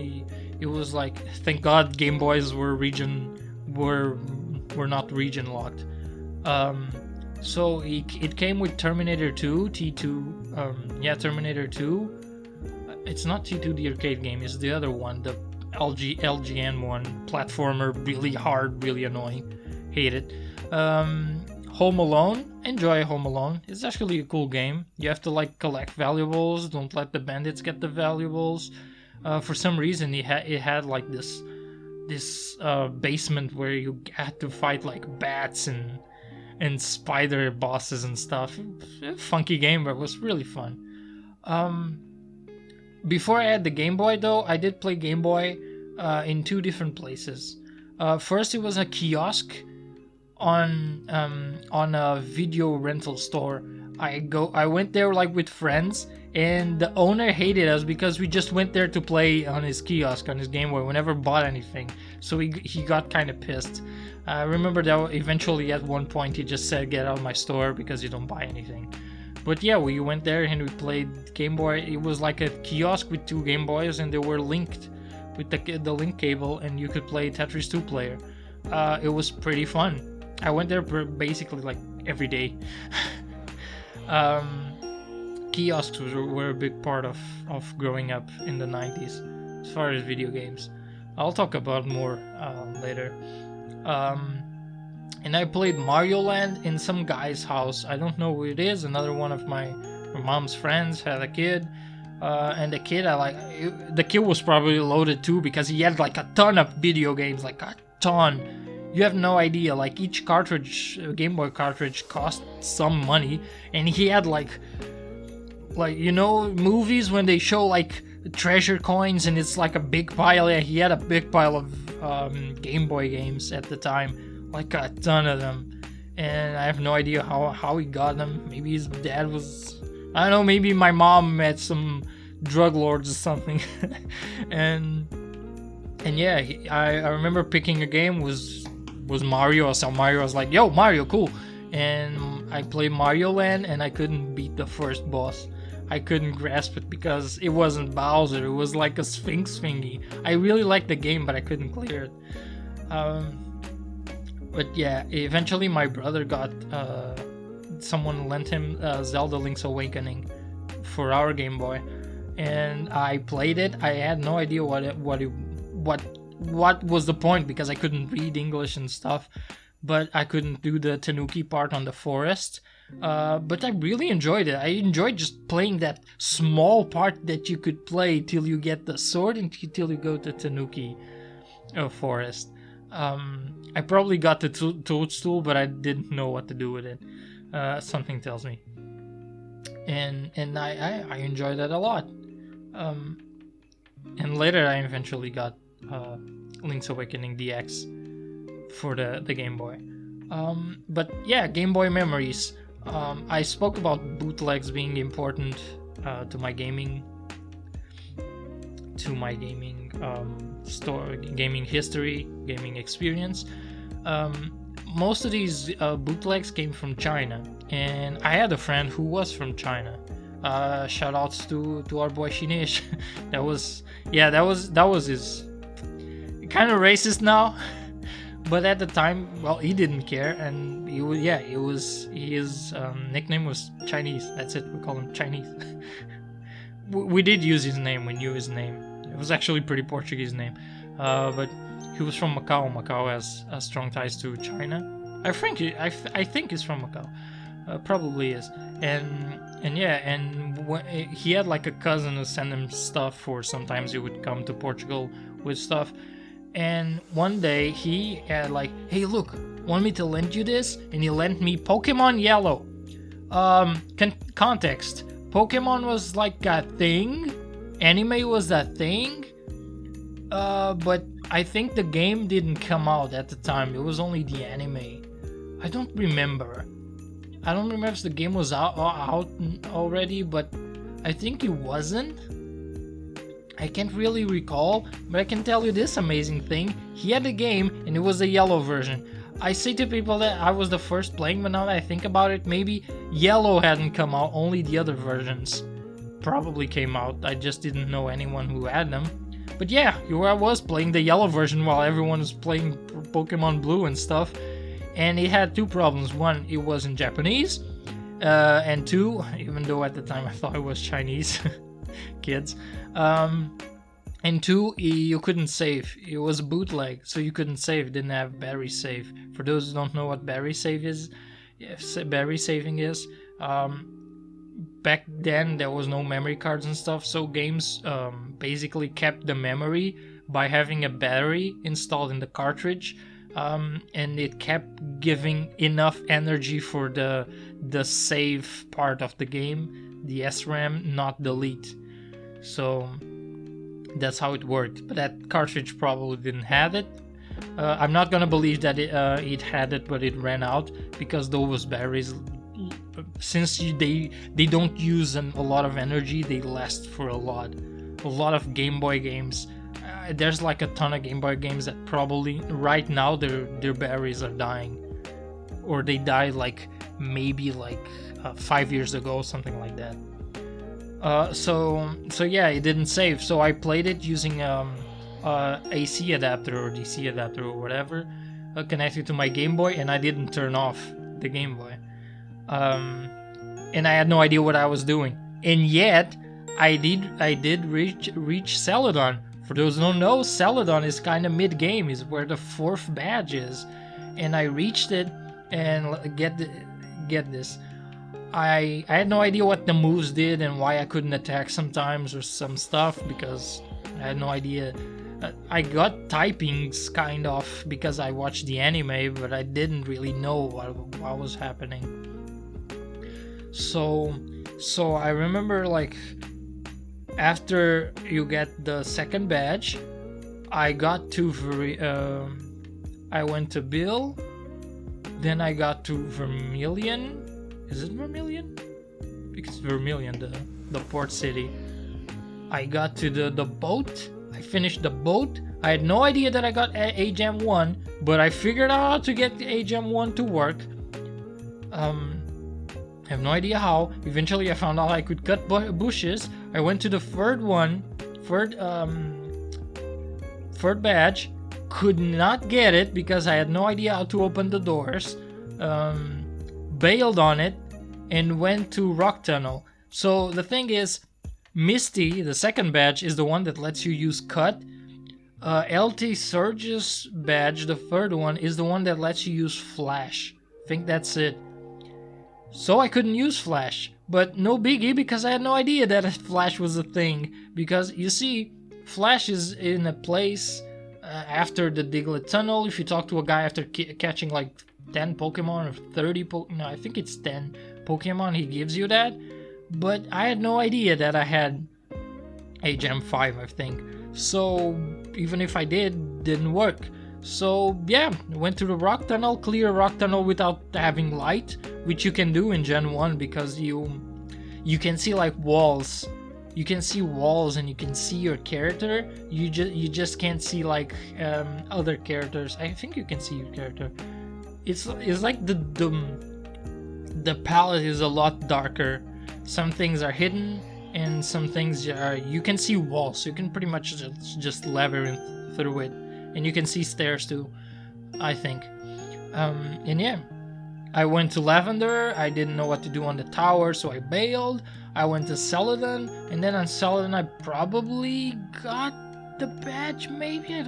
it was like, thank God Game Boys were not region locked. So it came with Terminator 2, T2, Terminator 2. It's not T2 the arcade game, it's the other one, the LGN one, platformer, really hard, really annoying, hate it. Home Alone, enjoy Home Alone, it's actually a cool game. You have to like collect valuables, don't let the bandits get the valuables. For some reason it had like this basement where you had to fight like bats and spider bosses and stuff. Funky game, but it was really fun. Before I had the Game Boy though, I did play Game Boy in two different places. First, it was a kiosk on a video rental store. I went there like with friends, and the owner hated us because we just went there to play on his kiosk on his Game Boy. We never bought anything, so he got kind of pissed. I remember that eventually at one point he just said, "Get out of my store because you don't buy anything." But yeah, we went there and we played Game Boy. It was like a kiosk with two Game Boys, and they were linked with the link cable, and you could play Tetris 2 player. It was pretty fun. I went there basically like every day. Kiosks were a big part of growing up in the 90s as far as video games. I'll talk about more later. And I played Mario Land in some guy's house. I don't know who it is. Another one of my mom's friends had a kid. And the kid, the kid was probably loaded too, because he had like a ton of video games, like a ton. You have no idea. Like each cartridge, Game Boy cartridge, cost some money, and he had like you know movies when they show like treasure coins and it's like a big pile. Yeah, he had a big pile of Game Boy games at the time, like a ton of them, and I have no idea how he got them. Maybe his dad was, I don't know, maybe my mom met some drug lords or something. and yeah, I remember picking a game was Mario. I saw Mario, I was like, yo, Mario, cool. And I played Mario Land, and I couldn't beat the first boss. I couldn't grasp it because it wasn't Bowser, it was like a Sphinx thingy. I really liked the game, but I couldn't clear it. But yeah, eventually my brother got someone lent him Zelda Link's Awakening for our Game Boy, and I played it. I had no idea what was the point, because I couldn't read English and stuff, but I couldn't do the Tanuki part on the forest. But I really enjoyed it. I enjoyed just playing that small part that you could play till you get the sword and till you go to Tanuki forest. I probably got the toadstool, but I didn't know what to do with it. Something tells me. And I enjoyed that a lot. And later I eventually got Link's Awakening DX for the Game Boy. But yeah, Game Boy memories. I spoke about bootlegs being important to my gaming gaming history, gaming experience. Most of these bootlegs came from China, and I had a friend who was from China. Shout outs to our boy Shinesh. that was his, kind of racist now, but at the time, well, he didn't care, and his nickname was Chinese. That's it, we call him Chinese. We did use his name, we knew his name. It was actually a pretty Portuguese name, but He was from Macau. Macau has strong ties to China. I think he's from Macau. Probably is. And yeah, and he had like a cousin who sent him stuff, for sometimes he would come to Portugal with stuff. And one day he had like, hey, look, want me to lend you this? And he lent me Pokemon Yellow. Context: Pokemon was like a thing, anime was a thing, but I think the game didn't come out at the time. It was only the anime. I don't remember if the game was out already, but I think it wasn't. I can't really recall, but I can tell you this amazing thing. He had a game, and it was a yellow version. I say to people that I was the first playing, but now that I think about it, maybe yellow hadn't come out, only the other versions probably came out. I just didn't know anyone who had them. But yeah, I was playing the yellow version while everyone was playing Pokemon Blue and stuff. And it had two problems. One, it was in Japanese. And two, even though at the time I thought it was Chinese, kids. And two, you couldn't save. It was a bootleg, so you couldn't save. It didn't have berry save. For those who don't know what berry save is, berry saving is, back then there was no memory cards and stuff, so games basically kept the memory by having a battery installed in the cartridge, and it kept giving enough energy for the save part of the game, the SRAM, not delete. So that's how it worked, but that cartridge probably didn't have it. I'm not gonna believe that it had it, but it ran out, because those batteries, since they don't use a lot of energy, they last for a lot of Game Boy games. There's like a ton of Game Boy games that probably right now their batteries are dying, or they died like maybe like 5 years ago, something like that. So yeah, it didn't save. So I played it using AC adapter or DC adapter or whatever, connected to my Game Boy, and I didn't turn off the Game Boy. And I had no idea what I was doing. And yet, I did reach Celadon. For those who don't know, Celadon is kind of mid-game, is where the 4th badge is. And I reached it, and get this. I had no idea what the moves did and why I couldn't attack sometimes or some stuff, because I had no idea. I got typings kind of because I watched the anime, but I didn't really know what was happening. So I remember, like, after you get the 2nd badge, I got to I went to Bill, then I got to Vermilion. Is it Vermilion? Because Vermilion, the port city. I got to the boat. I finished the boat. I had no idea that I got AGEM 1, but I figured out how to get the AGEM 1 to work. I have no idea how. Eventually I found out I could cut bushes. I went to the third badge. Could not get it because I had no idea how to open the doors. Bailed on it and went to Rock Tunnel. So the thing is, Misty, the 2nd badge, is the one that lets you use cut. LT Surge's badge, the 3rd one, is the one that lets you use flash. I think that's it. So I couldn't use flash, but no biggie, because I had no idea that flash was a thing. Because you see, flash is in a place after the Diglett Tunnel. If you talk to a guy after catching like 10 Pokemon or 30 no, I think it's 10 Pokemon, he gives you that. But I had no idea that I had AGEM 5, I think. So even if I didn't work. So yeah, went to the Rock Tunnel, clear Rock Tunnel without having light, which you can do in Gen 1 because you can see like walls. You can see walls and you can see your character. You just can't see like other characters. I think you can see your character. It's like the palette is a lot darker. Some things are hidden and some things are, you can see walls, so you can pretty much just labyrinth through it, and you can see stairs too, I think. And yeah, I went to Lavender. I didn't know what to do on the tower, so I bailed. I went to Celadon, and then on Celadon I probably got the badge, maybe.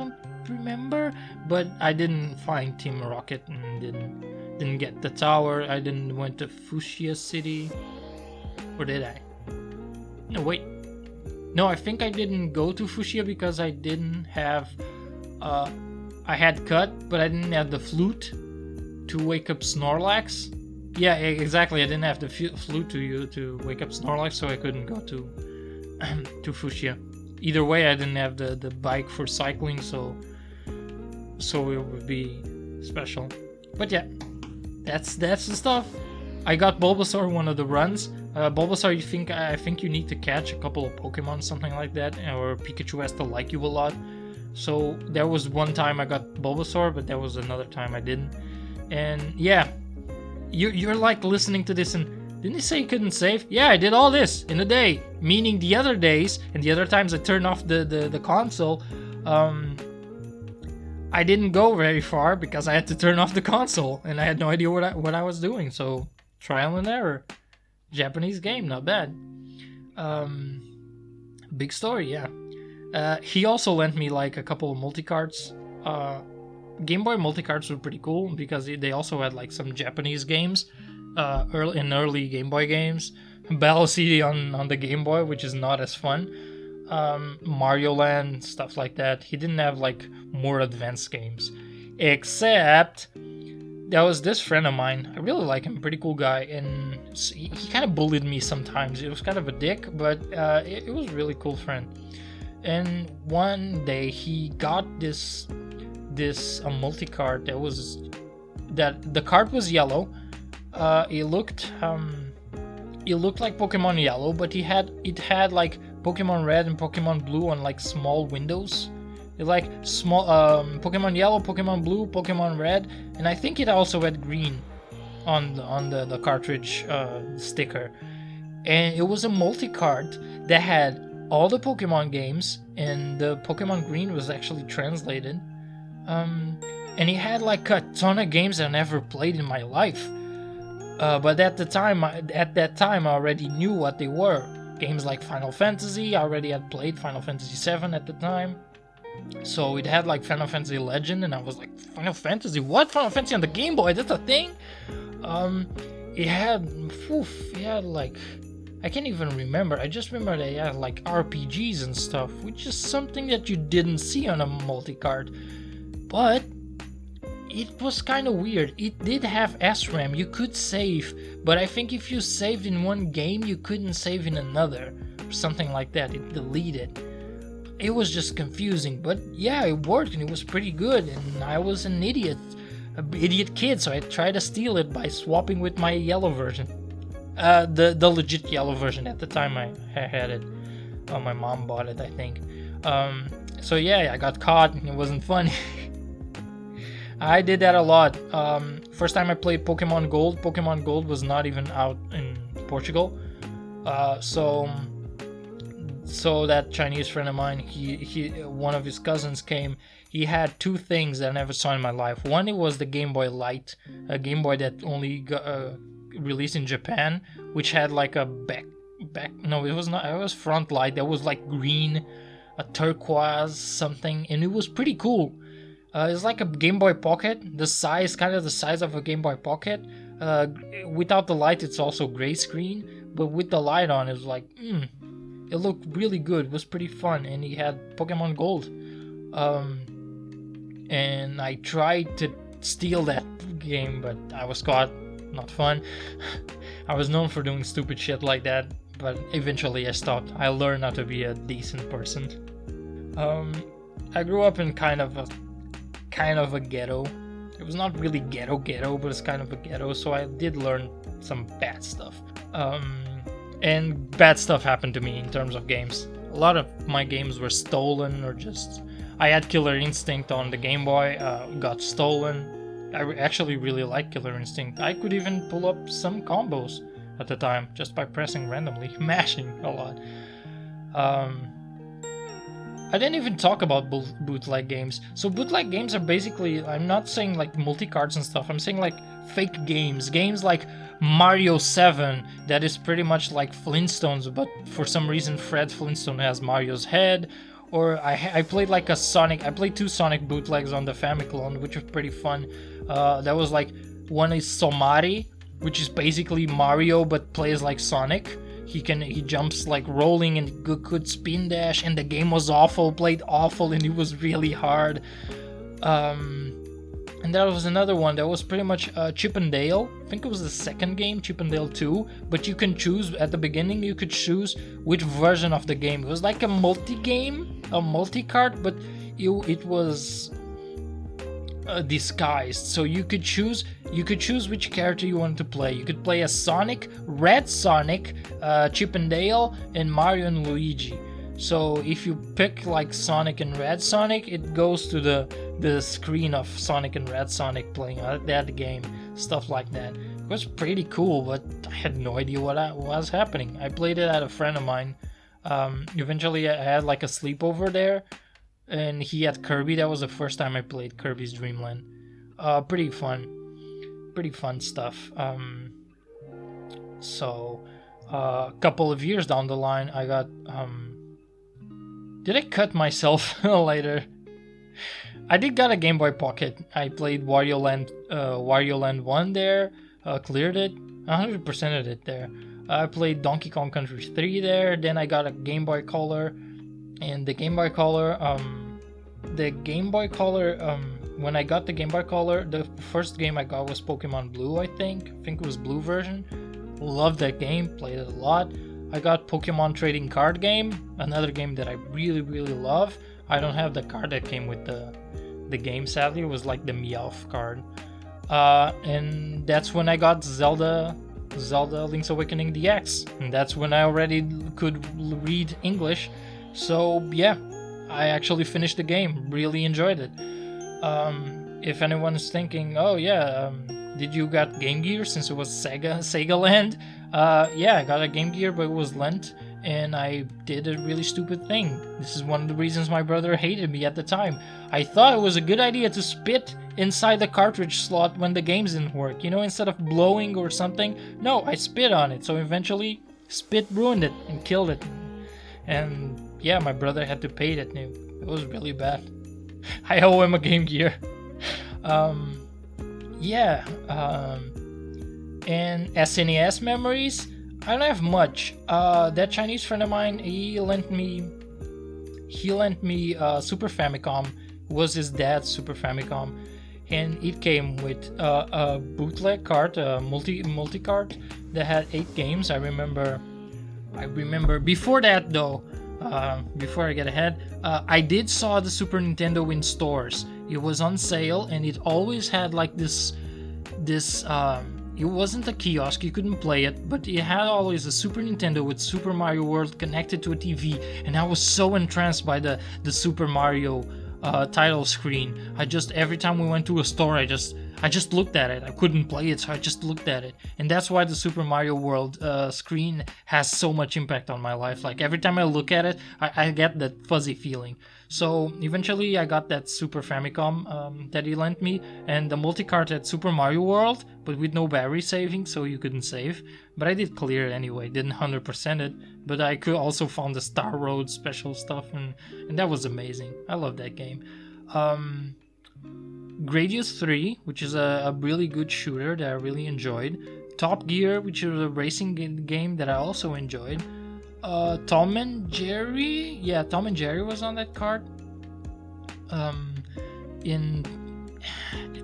remember, but I didn't find Team Rocket and didn't get the tower. I didn't went to Fuchsia City, or did I? No, wait. No, I think I didn't go to Fuchsia because I didn't have. I had Cut, but I didn't have the flute to wake up Snorlax. Yeah, exactly. I didn't have the flute to wake up Snorlax, so I couldn't go to Fuchsia. Either way, I didn't have the bike for cycling, so it would be special. But yeah, that's the stuff. I got Bulbasaur one of the runs. Bulbasaur, I think you need to catch a couple of Pokemon, something like that, or Pikachu has to like you a lot. So there was one time I got Bulbasaur, but there was another time I didn't. And yeah, you're like listening to this and didn't you say you couldn't save? Yeah, I did all this in a day. Meaning the other days and the other times I turned off the console, I didn't go very far because I had to turn off the console and I had no idea what I was doing. So trial and error. Japanese game, not bad. Big story, yeah. He also lent me like a couple of multicarts. Game Boy multicarts were pretty cool because they also had like some Japanese games, early Game Boy games. Battle City on the Game Boy, which is not as fun. Mario Land, stuff like that. He didn't have like more advanced games, except there was this friend of mine. I really like him, pretty cool guy, and he kind of bullied me sometimes. It was kind of a dick, but it was a really cool friend. And one day he got this multi-card that the card was yellow. It looked like Pokemon Yellow, but it had like Pokemon Red and Pokemon Blue on like small windows. Like small Pokemon Yellow, Pokemon Blue, Pokemon Red, and I think it also had green on the cartridge sticker. And it was a multi-card that had all the Pokemon games, and the Pokemon Green was actually translated. And he had like a ton of games I never played in my life. But at that time I already knew what they were. Games like Final Fantasy, I already had played Final Fantasy VII at the time. So it had like Final Fantasy Legend, and I was like, Final Fantasy? What? Final Fantasy on the Game Boy? That's a thing? It had like, I can't even remember. I just remember they had like RPGs and stuff, which is something that you didn't see on a multi-card. But it was kind of weird. It did have SRAM. You could save, but I think if you saved in one game, you couldn't save in another, or something like that. It deleted. It was just confusing, but yeah, it worked and it was pretty good. And I was an idiot kid, so I tried to steal it by swapping with my yellow version. The legit yellow version. At the time I had it. My mom bought it, I think. So yeah, I got caught and it wasn't funny. I did that a lot. First time I played Pokemon Gold was not even out in Portugal. So that Chinese friend of mine, he one of his cousins came. He had two things that I never saw in my life. One, it was the Game Boy Light, a Game Boy that only got released in Japan, which had like a no, it was not. It was front light that was like green, a turquoise something, and it was pretty cool. It's like a Game Boy Pocket, kind of the size of a Game Boy Pocket. Without the light, it's also gray screen, but with the light on, it was like, it looked really good. It was pretty fun, and he had Pokemon Gold. And I tried to steal that game, but I was caught. Not fun. I was known for doing stupid shit like that, but eventually I stopped. I learned how to be a decent person. I grew up in kind of a ghetto. It was not really ghetto, but it's kind of a ghetto, so I did learn some bad stuff. And bad stuff happened to me in terms of games. A lot of my games were stolen, or just... I had Killer Instinct on the Game Boy, got stolen. I actually really liked Killer Instinct. I could even pull up some combos at the time, just by pressing randomly, mashing a lot. I didn't even talk about bootleg games. So bootleg games are basically, I'm not saying like multi-cards and stuff, I'm saying like fake games. Games like Mario 7, that is pretty much like Flintstones, but for some reason Fred Flintstone has Mario's head. or I played like a Sonic. I played 2 Sonic bootlegs on the Famiclone, which was pretty fun. That was like, one is Somari, which is basically Mario but plays like Sonic. He jumps like rolling and could spin dash, and the game was awful, played awful, and it was really hard. And there was another one that was pretty much Chip and Dale. I think it was the second game, Chip and Dale 2. But you can choose, at the beginning, you could choose which version of the game. It was like a multi-game, a multi-cart, but it was disguised. So you could choose which character you wanted to play. You could play as Sonic, Red Sonic, Chip and Dale, and Mario and Luigi. So if you pick like Sonic and Red Sonic, it goes to the screen of Sonic and Red Sonic playing that game, stuff like that. It was pretty cool, but I had no idea what was happening. I played it at a friend of mine. Eventually I had like a sleepover there, and he had Kirby. That was the first time I played Kirby's Dream Land. Pretty fun stuff. So a couple of years down the line, I got did I cut myself later? I did got a Game Boy Pocket. I played Wario Land 1 there, cleared it, 100%ed it there. I played Donkey Kong Country 3 there. Then I got a Game Boy Color, and the Game Boy Color, when I got the Game Boy Color, the first game I got was Pokemon Blue. I think it was Blue version. Loved that game, played it a lot. I got Pokemon Trading Card Game, another game that I really love. I don't have the card that came with the game, sadly. It was like the Meowth card. And that's when I got Zelda Link's Awakening DX. And that's when I already could read English. So yeah, I actually finished the game. Really enjoyed it. If anyone is thinking, oh yeah, did you got Game Gear since it was Sega Land? Yeah, I got a Game Gear, but it was lent, and I did a really stupid thing. This is one of the reasons my brother hated me at the time. I thought it was a good idea to spit inside the cartridge slot when the games didn't work, instead of blowing or something. No, I spit on it, so eventually spit ruined it and killed it. And yeah, my brother had to pay that. It was really bad. I owe him a Game Gear. And SNES memories, I don't have much. That Chinese friend of mine, he lent me Super Famicom. It was his dad's Super Famicom, and it came with a bootleg cart, a multi cart that had 8 games. I remember before that though. Before I get ahead, I did saw the Super Nintendo in stores. It was on sale, and it always had like this. It wasn't a kiosk, you couldn't play it, but it had always a Super Nintendo with Super Mario World connected to a TV, and I was so entranced by the Super Mario title screen. Every time we went to a store, I just looked at it. I couldn't play it, so I just looked at it. And that's why the Super Mario World screen has so much impact on my life. Like every time I look at it, I get that fuzzy feeling. So eventually I got that Super Famicom that he lent me, and the multi-cart had Super Mario World, but with no battery saving, so you couldn't save. But I did clear it anyway, didn't 100% it, but I could also found the Star Road special stuff, and that was amazing. I love that game. Gradius 3, which is a really good shooter that I really enjoyed. Top Gear, which is a racing game that I also enjoyed. Tom and Jerry, yeah, Tom and Jerry was on that card. It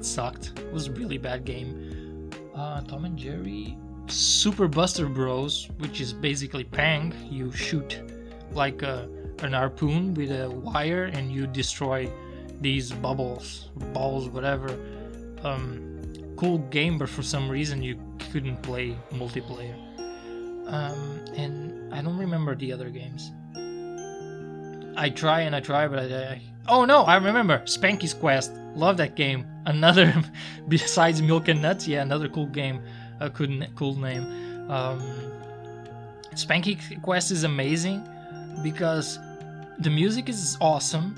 sucked. It was a really bad game. Tom and Jerry, Super Buster Bros, which is basically Pang. You shoot like an harpoon with a wire, and you destroy these balls, whatever. Cool game, but for some reason you couldn't play multiplayer. And I don't remember the other games. I try, but I oh no, I remember Spanky's Quest. Love that game. Another, besides Milk and Nuts, yeah, another cool game. A cool name. Spanky Quest is amazing because the music is awesome.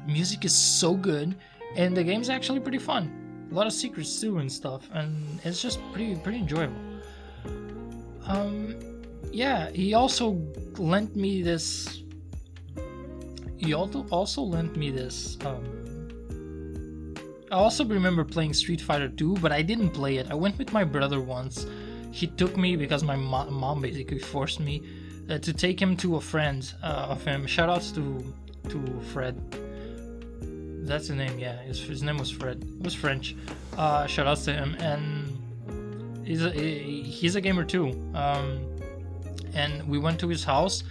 Music is so good, and the game's actually pretty fun. A lot of secrets too and stuff, and it's just pretty enjoyable. Yeah, he also lent me this. He also lent me this. I also remember playing Street Fighter 2, but I didn't play it. I went with my brother once. He took me because my mom basically forced me to take him to a friend of him. Shoutouts to Fred. That's the name, yeah. His name was Fred. It was French. Shoutouts to him, and he's a gamer too. And we went to his house.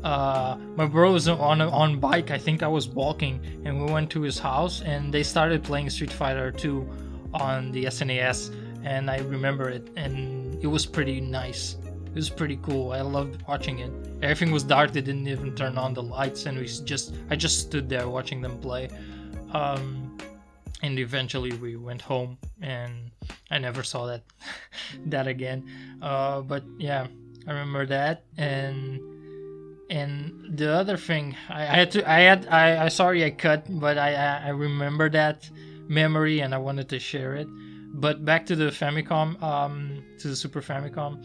My bro was on bike. I think I was walking, and we went to his house, and they started playing Street Fighter 2 on the SNES, and I remember it, and it was pretty nice. It was pretty cool. I loved watching it. Everything was dark. They didn't even turn on the lights, and I just stood there watching them play. And eventually we went home, and I never saw that again. But yeah, I remember that, and the other thing I sorry I cut, but I remember that memory, and I wanted to share it. But back to the Famicom, to the Super Famicom,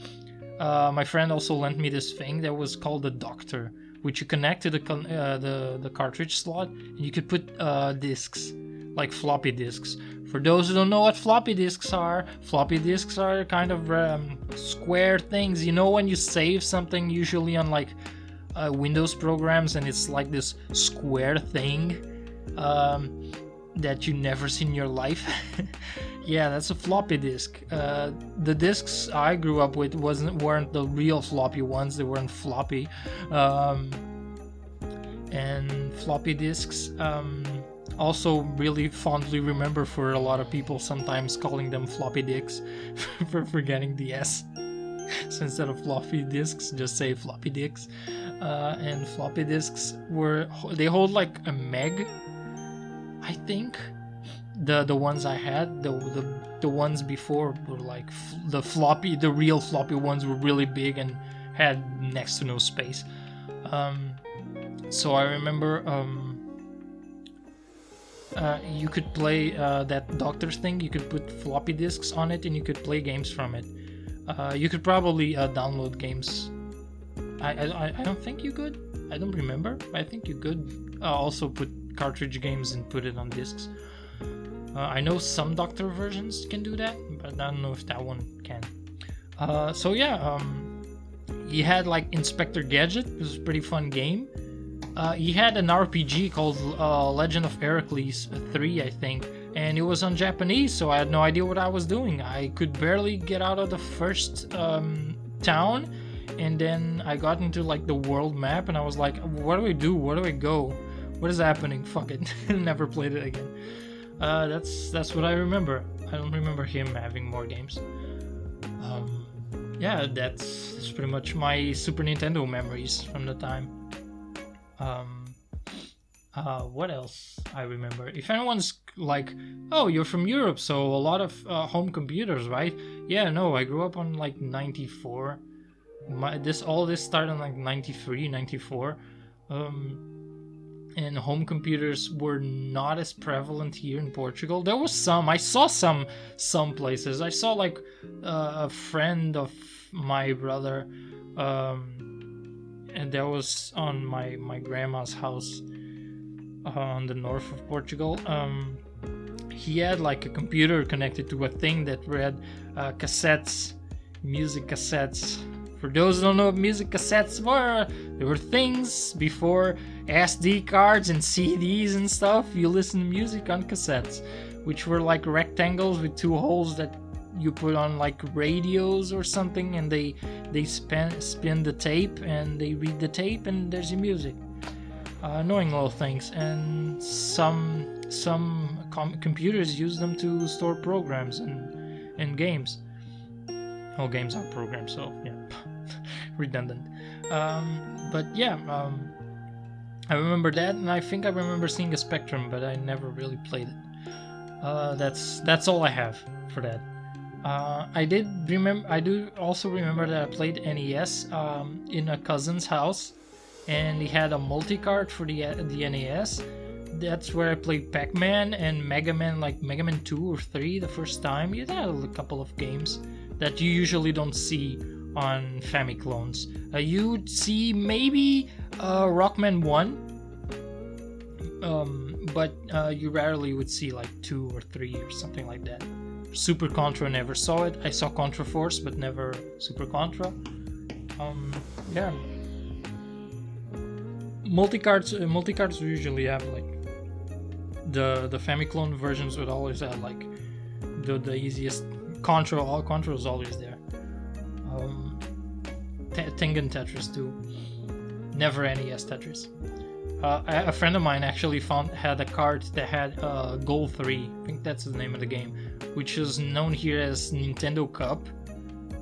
my friend also lent me this thing that was called the Doctor, which you connect to the cartridge slot, and you could put discs, like floppy disks. For those who don't know what floppy disks are kind of square things. You know, when you save something, usually on like Windows programs, and it's like this square thing that you never seen in your life. Yeah, that's a floppy disk. The discs I grew up with weren't the real floppy ones. They weren't floppy. And floppy disks, also really fondly remember for a lot of people sometimes calling them floppy disks for forgetting the S. So instead of floppy disks, just say floppy disks. And floppy disks they hold like a meg, I think. The ones I had, the ones before were like the real floppy ones were really big and had next to no space. So I remember you could play that Doctor's thing. You could put floppy disks on it, and you could play games from it. You could probably download games. I don't think you could. I don't remember. I think you could also put cartridge games and put it on discs. I know some Doctor versions can do that, but I don't know if that one can. So yeah, he had like Inspector Gadget. It was a pretty fun game. He had an RPG called Legend of Heracles 3, I think, and it was on Japanese, so I had no idea what I was doing. I could barely get out of the first town, and then I got into like the world map, and I was like, what do I do? Where do I go? What is happening? Fuck it. Never played it again. That's what I remember. I don't remember him having more games. Yeah, that's pretty much my Super Nintendo memories from the time. What else I remember? If anyone's like, oh, you're from Europe, so a lot of home computers, right? Yeah, no, I grew up on like 94. All this started in like 93, 94. And home computers were not as prevalent here in Portugal. There was some. I saw some places. I saw like a friend of my brother, and that was on my grandma's house on the north of Portugal. He had like a computer connected to a thing that read cassettes, music cassettes. For those who don't know what music cassettes were, there were things before SD cards and CDs and stuff. You listen to music on cassettes, which were like rectangles with two holes that you put on like radios or something, and they spin the tape, and they read the tape, and there's your music. Annoying little things, and some computers use them to store programs and games. All games are programs, so yeah. Redundant. But yeah, I remember that, and I think I remember seeing a Spectrum, but I never really played it. That's all I have for that. I do also remember that I played NES in a cousin's house, and he had a multi-cart for the NES. That's where I played Pac-Man and Mega Man, like Mega Man 2 or 3 the first time. It had a couple of games that you usually don't see on Famiclones. You'd see maybe Rockman 1, but you rarely would see like 2 or 3 or something like that. Super Contra, never saw it. I saw Contra Force, but never Super Contra. Yeah. Multicarts usually have like the Famiclone versions would always have like the easiest Contra. All Contra was always there. Tengen Tetris too. Never NES Tetris. A friend of mine actually had a cart that had Goal 3. I think that's the name of the game, which is known here as Nintendo Cup,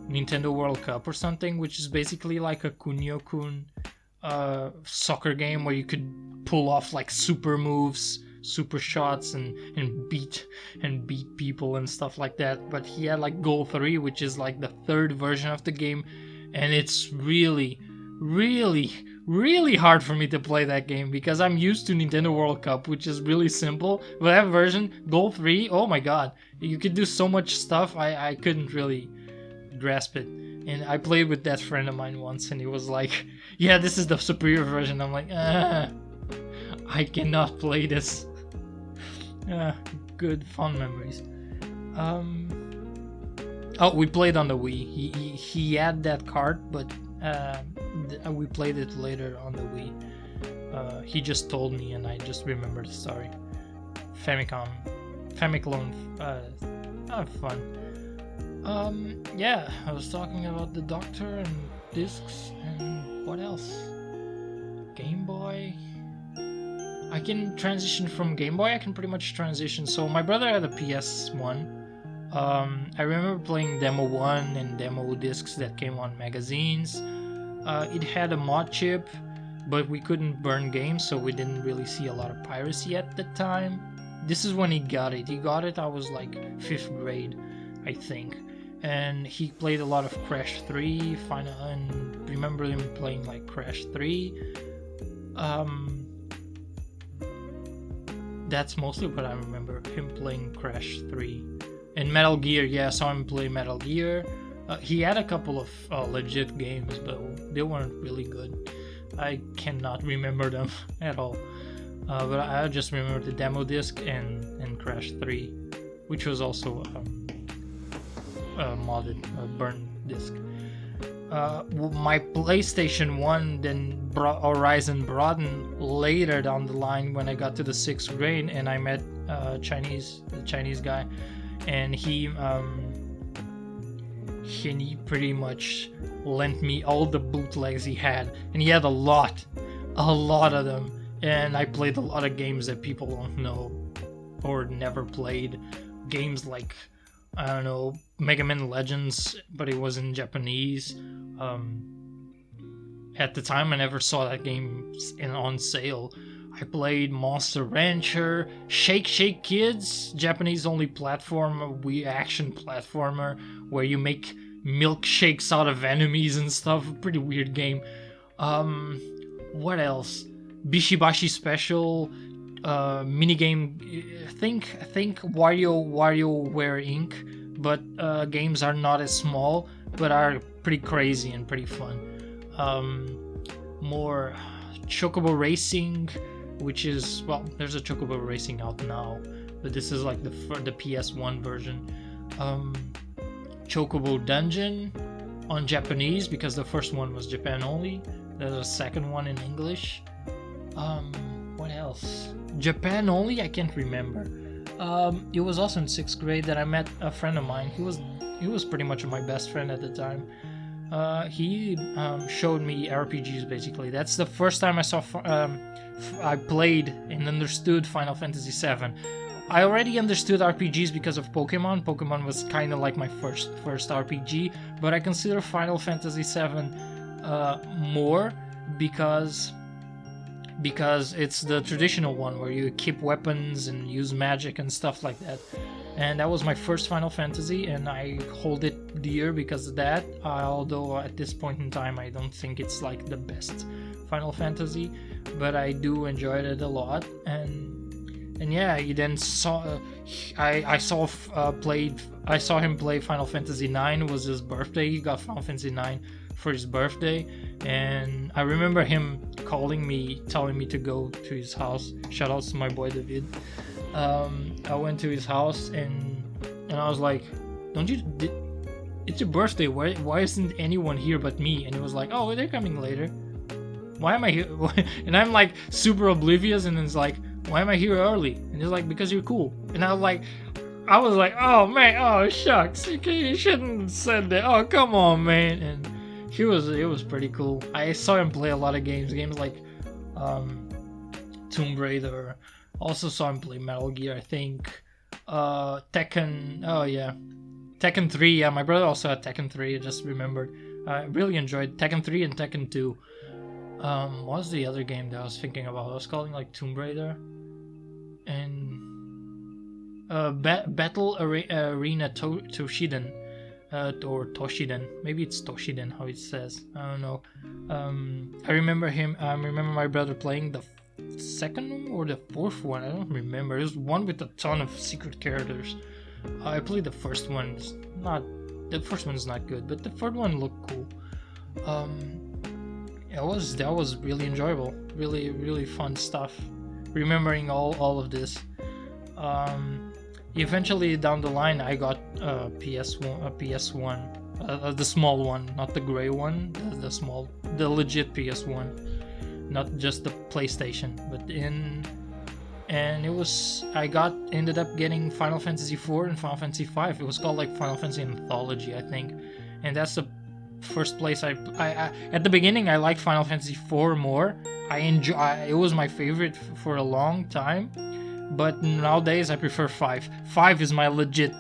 Nintendo World Cup or something, which is basically like a Kunio-kun soccer game where you could pull off like super moves, super shots, and beat people and stuff like that. But he had like Goal 3, which is like the third version of the game, and it's really hard for me to play that game because I'm used to Nintendo World Cup, which is really simple. But that version, Goal 3, oh my god, you could do so much stuff. I couldn't really grasp it. And I played with that friend of mine once, and he was like, yeah, this is the superior version. I'm like, I cannot play this. Good fun memories. Oh, we played on the Wii. He had that card, but we played it later on the Wii. He just told me, and I just remembered the story. Famiclone, fun. Yeah, I was talking about the Doctor and discs, and what else? Game Boy. I can transition from Game Boy. I can pretty much transition. So my brother had a PS1. I remember playing Demo 1 and demo discs that came on magazines. It had a mod chip, but we couldn't burn games, so we didn't really see a lot of piracy at the time. This is when he got it. I was like 5th grade, I think. And he played a lot of Crash 3, and remember him playing like Crash 3. That's mostly what I remember, him playing Crash 3. And Metal Gear, yeah, I saw him play Metal Gear. He had a couple of legit games, but they weren't really good. I cannot remember them at all. But I just remember the demo disc and Crash 3, which was also a modded burn disc. My PlayStation 1 then Horizon broadened later down the line when I got to the 6th grade, and I met the Chinese guy, and he pretty much lent me all the bootlegs he had, and he had a lot of them, and I played a lot of games that people don't know or never played. Games like, I don't know, Mega Man Legends, but it was in Japanese. At the time, I never saw that game on sale. I played Monster Rancher, Shake Shake Kids, Japanese-only platformer, Wii action platformer, where you make milkshakes out of enemies and stuff. Pretty weird game. What else? Bishibashi Special, minigame. Think WarioWare Inc. But games are not as small, but are pretty crazy and pretty fun. More Chocobo Racing, which is, well, there's a Chocobo Racing out now, but this is like the PS1 version. Chocobo Dungeon on Japanese, because the first one was Japan only. There's a second one in English. What else? Japan only? I can't remember. It was also in 6th grade that I met a friend of mine. He was pretty much my best friend at the time. He showed me RPGs, basically. That's the first time I played and understood Final Fantasy VII. I already understood RPGs because of Pokemon. Pokemon was kind of like my first RPG, but I consider Final Fantasy VII more because it's the traditional one where you keep weapons and use magic and stuff like that. And that was my first Final Fantasy, and I hold it dear because of that, although at this point in time I don't think it's like the best Final Fantasy, but I do enjoy it a lot. And yeah, he then saw I saw him play Final Fantasy IX. Was his birthday. He got Final Fantasy IX for his birthday, and I remember him calling me, telling me to go to his house. Shout out to my boy David. I went to his house and I was like, it's your birthday. Why isn't anyone here but me? And he was like, oh, they're coming later. Why am I here? And I'm like super oblivious, and it's like, why am I here early? And he's like, because you're cool. And I was like, oh man, oh shucks, you shouldn't have said that. Oh come on, man. And it was pretty cool. I saw him play a lot of games like Tomb Raider. Also saw him play Metal Gear, I think. Tekken. Oh yeah, Tekken 3. Yeah, my brother also had Tekken 3. I just remembered. I really enjoyed Tekken 3 and Tekken 2. What was the other game that I was thinking about? I was calling like Tomb Raider and Battle Arena Toshiden, or Toshiden. Maybe it's Toshiden how it says. I don't know. I remember my brother playing the second or the fourth one. I don't remember. It was one with a ton of secret characters. I played the first one. The first one's not good, but the third one looked cool. That was really enjoyable, really fun stuff. Remembering all of this. Eventually down the line, I got a PS1, the small one, not the gray one, the legit PS1, not just the PlayStation. I ended up getting Final Fantasy IV and Final Fantasy V. It was called like Final Fantasy Anthology, I think, and that's the first place I at the beginning I liked Final Fantasy IV more. It was my favorite for a long time, but nowadays I prefer 5. 5 is my legit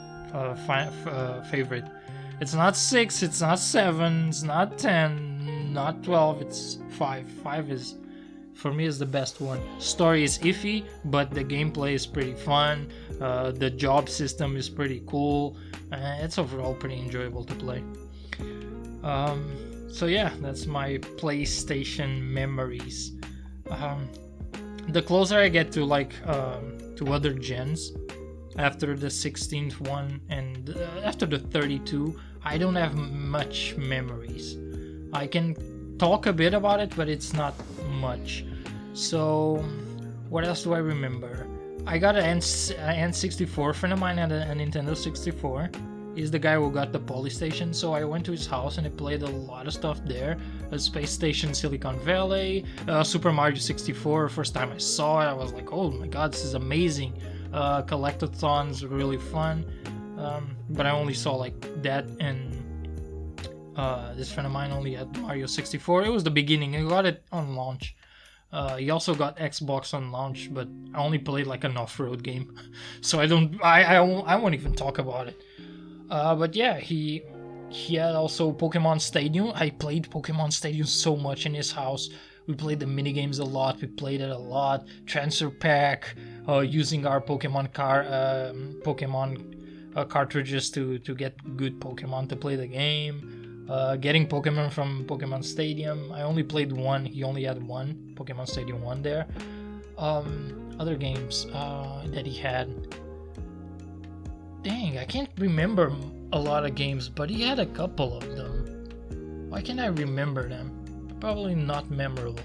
favorite. It's not 6, it's not 7, it's not 10, not 12, it's 5. 5 is, for me, is the best one. Story is iffy, but the gameplay is pretty fun. The job system is pretty cool. It's overall pretty enjoyable to play. So yeah, that's my PlayStation memories. The closer I get to to other gens, after the 16th one and after the 32, I don't have much memories. I can talk a bit about it, but it's not much. So what else do I remember? I got an N64. A friend of mine had a Nintendo 64. He's the guy who got the Polystation, so I went to his house and I played a lot of stuff there. Space Station Silicon Valley, Super Mario 64. First time I saw it, I was like, oh my god, this is amazing. Collectathons were really fun, but I only saw like that, and this friend of mine only had Mario 64. It was the beginning. I got it on launch. He also got Xbox on launch, but I only played like an off-road game, so I won't even talk about it. But yeah, he had also Pokemon Stadium. I played Pokemon Stadium so much in his house. We played the minigames a lot. We played it a lot. Transfer pack, using our Pokemon cartridges to get good Pokemon to play the game. Getting Pokemon from Pokemon Stadium. I only played one. He only had one, Pokemon Stadium 1 there. Other games that he had. Dang, I can't remember a lot of games, but he had a couple of them. Why can't I remember them? Probably not memorable.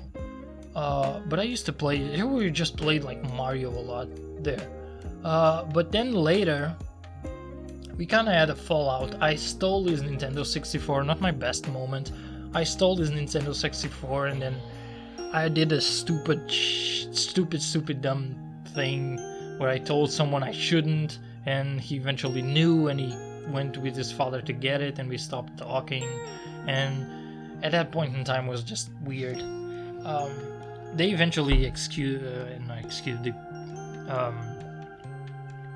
But I used to play, here we just played like Mario a lot there. But then later, we kind of had a fallout. I stole his Nintendo 64, not my best moment. I stole his Nintendo 64 and then I did a stupid dumb thing where I told someone I shouldn't, and he eventually knew and he went with his father to get it and we stopped talking, and at that point in time was just weird. They eventually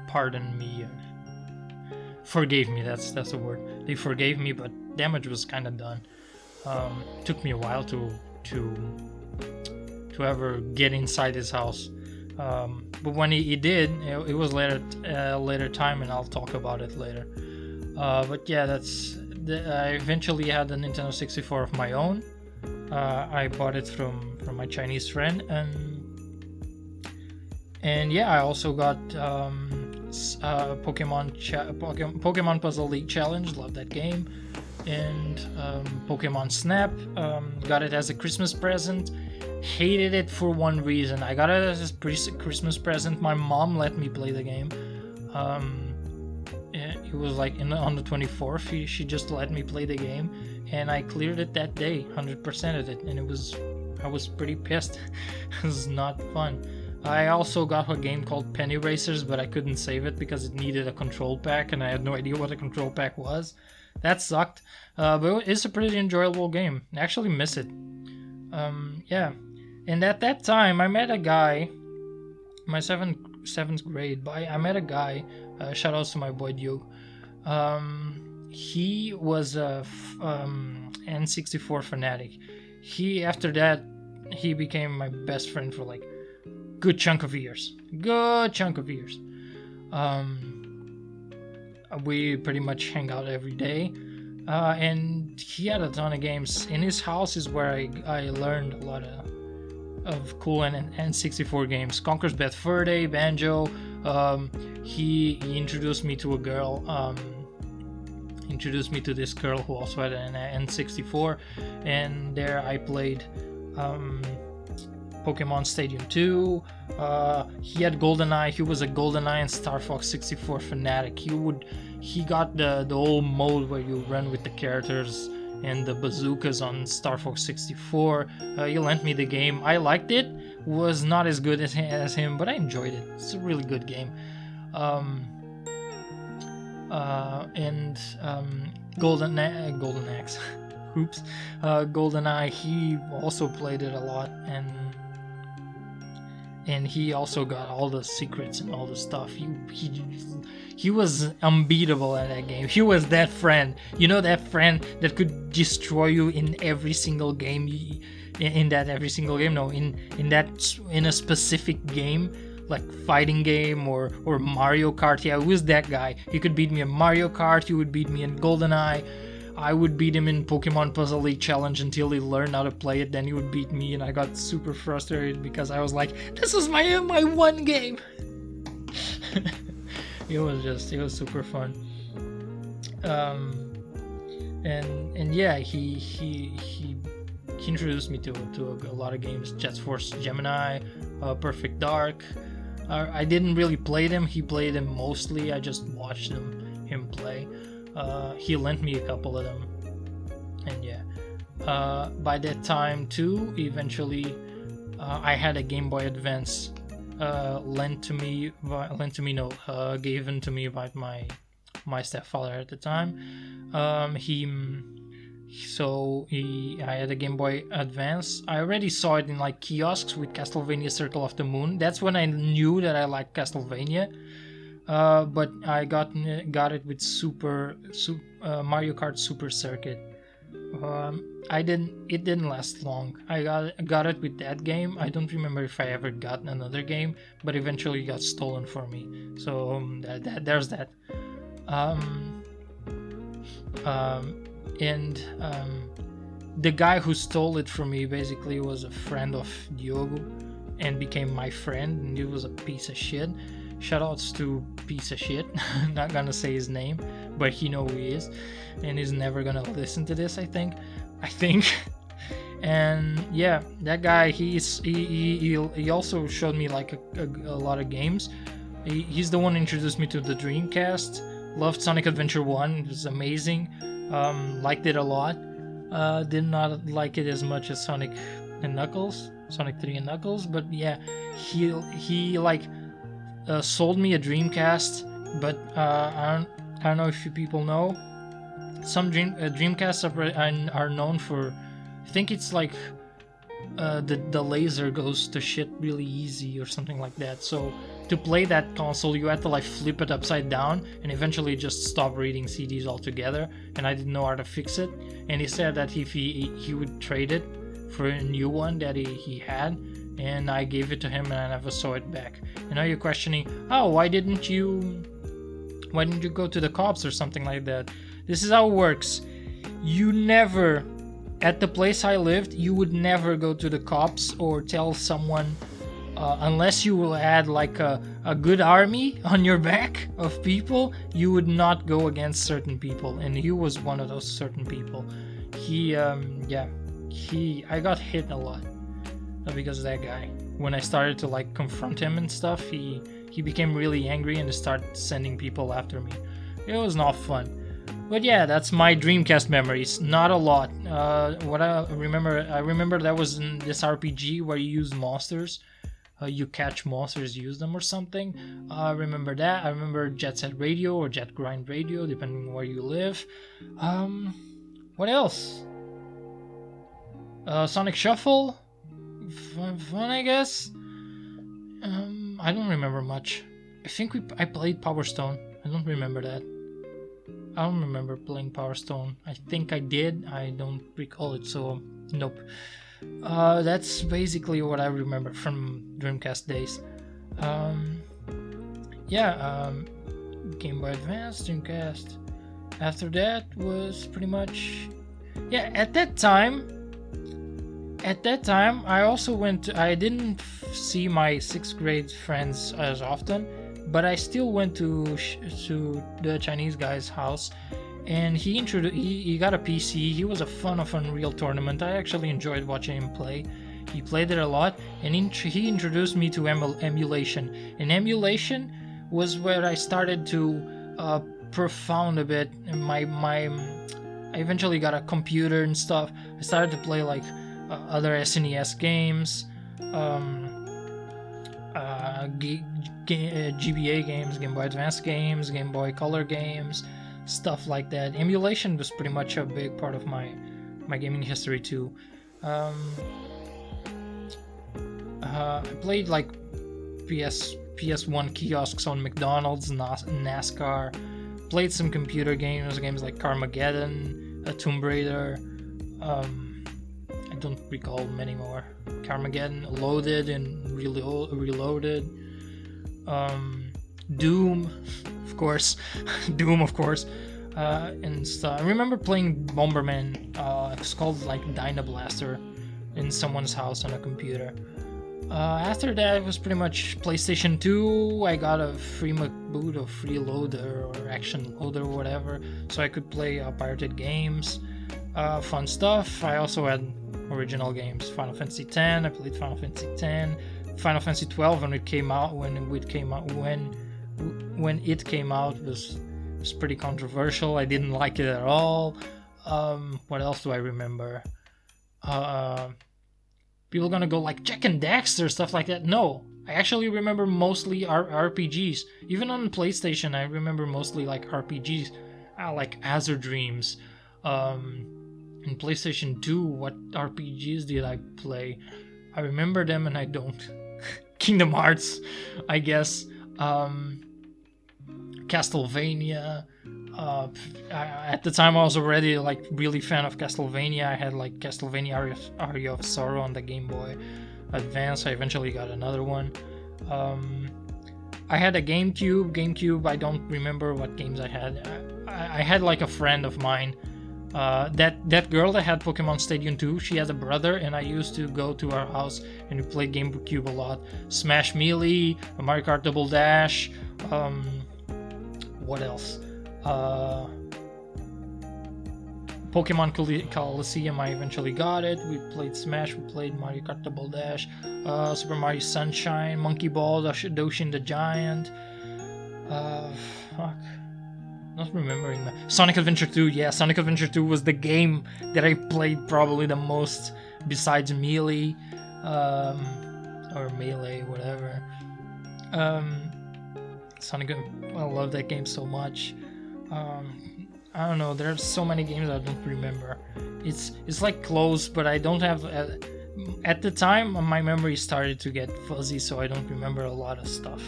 pardon me, forgave me, that's the word. They forgave me, but damage was kind of done. Took me a while to ever get inside his house. But when he did, it was later time, and I'll talk about it later. But yeah, I eventually had a Nintendo 64 of my own. I bought it from my Chinese friend, and yeah, I also got Pokemon Puzzle League Challenge. Love that game, and Pokemon Snap. Got it as a Christmas present. hated it for one reason. I got it as a Christmas present. My mom let me play the game. It was like on the 24th. She just let me play the game, and I cleared it that day, 100%ed it, and I was pretty pissed. It was not fun. I also got a game called Penny Racers, but I couldn't save it because it needed a control pack, and I had no idea what a control pack was. That sucked, but it's a pretty enjoyable game. I actually miss it. Yeah, and at that time I met a guy, my seventh grade. I met a guy. Shout outs to my boy Diogo. He was a N64 fanatic. After that he became my best friend for like good chunk of years. We pretty much hang out every day. And he had a ton of games. In his house is where I learned a lot of cool N64 games. Conker's Bad Fur Day, Banjo. He introduced me to a girl. Introduced me to this girl who also had an N64, and there I played Pokemon Stadium 2. He had GoldenEye. He was a GoldenEye and Star Fox 64 fanatic. He got the old mode where you run with the characters and the bazookas on Star Fox 64. He lent me the game. I liked it. Was not as good as him, but I enjoyed it. It's a really good game. Golden Axe. Oops. GoldenEye. He also played it a lot, and he also got all the secrets and all the stuff. He was unbeatable at that game. He was that friend. You know, that friend that could destroy you in every single game. In a specific game, like fighting game or Mario Kart. Yeah, it was that guy. He could beat me in Mario Kart. He would beat me in GoldenEye. I would beat him in Pokemon Puzzle League Challenge until he learned how to play it. Then he would beat me, and I got super frustrated because I was like, "This is my one game." It was super fun. And yeah, he introduced me to a lot of games. Jet Force Gemini, Perfect Dark. I didn't really play them. He played them mostly. I just watched him play. He lent me a couple of them, and yeah. By that time too, eventually, I had a Game Boy Advance given to me by my stepfather at the time. I had a Game Boy Advance. I already saw it in like kiosks with Castlevania Circle of the Moon. That's when I knew that I liked Castlevania. But I got it with Mario Kart Super Circuit. It didn't last long. I got it with that game. I don't remember if I ever got another game, but eventually it got stolen for me. So there's that. The guy who stole it from me basically was a friend of Diogo and became my friend, and he was a piece of shit. Shoutouts to piece of shit. Not gonna say his name, but he know who he is, and he's never gonna listen to this. I think. And yeah, that guy. He also showed me like a lot of games. He's the one who introduced me to the Dreamcast. Loved Sonic Adventure 1. It was amazing. Liked it a lot. Did not like it as much as Sonic 3 and Knuckles, but yeah, he like sold me a Dreamcast, but I don't know if you people know. Some Dreamcasts are known for, I think it's like the laser goes to shit really easy or something like that. So to play that console, you had to like flip it upside down and eventually just stop reading CDs altogether. And I didn't know how to fix it. And he said that if he would trade it for a new one that he had, and I gave it to him and I never saw it back. And now you're questioning, why didn't you go to the cops or something like that? This is how it works. You never, at the place I lived, you would never go to the cops or tell someone, unless you will add like a good army on your back of people, you would not go against certain people, and he was one of those certain people. I got hit a lot. because of that guy. When I started to like confront him and stuff, he became really angry and started sending people after me. It was not fun. But yeah, that's my Dreamcast memories. Not a lot. What I remember that was in this RPG where you use monsters. You catch monsters, use them or something. I remember that. I remember Jet Set Radio or Jet Grind Radio, depending on where you live. What else? Sonic Shuffle. Fun, I guess. I don't remember much. I think I played Power Stone. I don't remember that. I don't remember playing Power Stone. I think I did. I don't recall it, so nope. That's basically what I remember from Dreamcast days. Game Boy Advance, Dreamcast. After that was pretty much... Yeah, at that time, I also I didn't see my 6th grade friends as often, but I still went to the Chinese guy's house, and he got a PC. He was a fan of Unreal Tournament. I actually enjoyed watching him play. He played it a lot, and he introduced me to emulation. And emulation was where I started to profound a bit. I eventually got a computer and stuff. I started to play like other SNES games, GBA games, Game Boy Advance games, Game Boy Color games, stuff like that. Emulation was pretty much a big part of my gaming history too. I played like PS1 kiosks on McDonald's, NASCAR. Played some computer games like Carmageddon, Tomb Raider. I don't recall many more. Carmageddon, Loaded and Reloaded. Doom, of course. And stuff. I remember playing Bomberman. It's called like Dynablaster in someone's house on a computer. After that, it was pretty much PlayStation 2. I got a free boot or free loader or action loader or whatever, so I could play pirated games. Fun stuff. I also had original games. Final Fantasy X. I played Final Fantasy X. Final Fantasy 12 when it came out. When it came out was pretty controversial. I didn't like it at all. What else do I remember? People gonna go like Jak and Daxter, stuff like that. No, I actually remember mostly RPGs. Even on PlayStation, I remember mostly like RPGs, like Azure Dreams. In PlayStation 2, what RPGs did I play? I remember them and I don't. Kingdom Hearts, I guess. Castlevania. At the time I was already like really fan of Castlevania. I had like Castlevania Aria of Sorrow on the Game Boy Advance. I eventually got another one. I had a GameCube. I don't remember what games I had. I had like a friend of mine. That girl that had Pokemon Stadium 2, she has a brother, and I used to go to our house and we played GameCube a lot. Smash Melee, Mario Kart Double Dash. What else? Pokemon Coliseum, I eventually got it. We played Smash, we played Mario Kart Double Dash, Super Mario Sunshine, Monkey Ball, Doshin the Giant. Not remembering that. Sonic Adventure 2, yeah, Sonic Adventure 2 was the game that I played probably the most besides Melee, or Melee, whatever. Sonic, I love that game so much. I don't know, there's so many games I don't remember. It's like close, but I don't have... At the time, my memory started to get fuzzy, so I don't remember a lot of stuff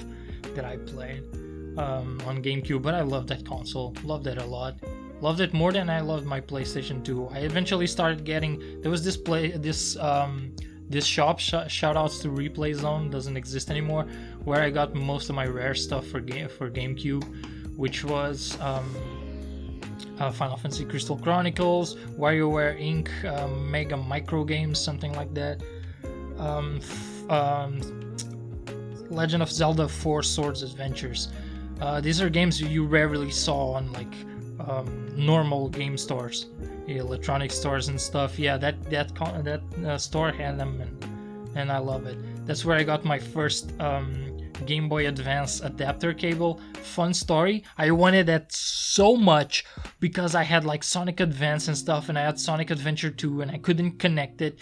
that I played on GameCube, but I loved that console. Loved it a lot. Loved it more than I loved my PlayStation 2. I eventually started getting... There was this shop, shout outs to Replay Zone, doesn't exist anymore, where I got most of my rare stuff for GameCube, which was Final Fantasy Crystal Chronicles, WarioWare Inc., Mega Micro Games, something like that, Legend of Zelda 4 Swords Adventures. These are games you rarely saw on like normal game stores, electronic stores and stuff. Yeah, that store had them, and and I love it. That's where I got my first Game Boy Advance adapter cable. Fun story, I wanted that so much because I had like Sonic Advance and stuff, and I had Sonic Adventure 2 and I couldn't connect it.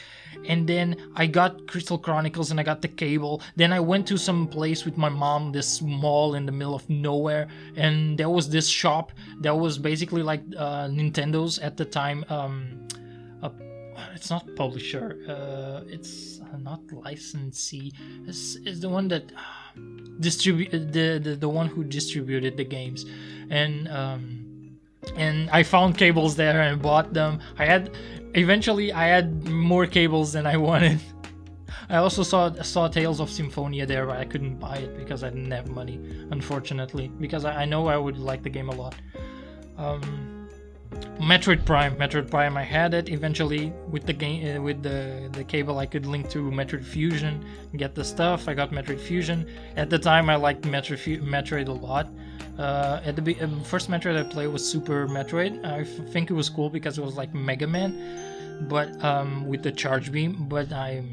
And then I got Crystal Chronicles and I got the cable. Then I went to some place with my mom, this mall in the middle of nowhere, and there was this shop that was basically like Nintendo's at the time. It's not publisher, it's not licensee, it's the one that distribute the one who distributed the games. And I found cables there and bought them. Eventually I had more cables than I wanted. I also saw Tales of Symphonia there, but I couldn't buy it because I didn't have money, unfortunately, because I know I would like the game a lot. Metroid Prime, I had it eventually with the game, with the cable. I could link to Metroid Fusion and get the stuff. I got Metroid Fusion. At the time, I liked Metroid a lot. At the first Metroid I played was Super Metroid. I think it was cool because it was like Mega Man, but with the charge beam. But I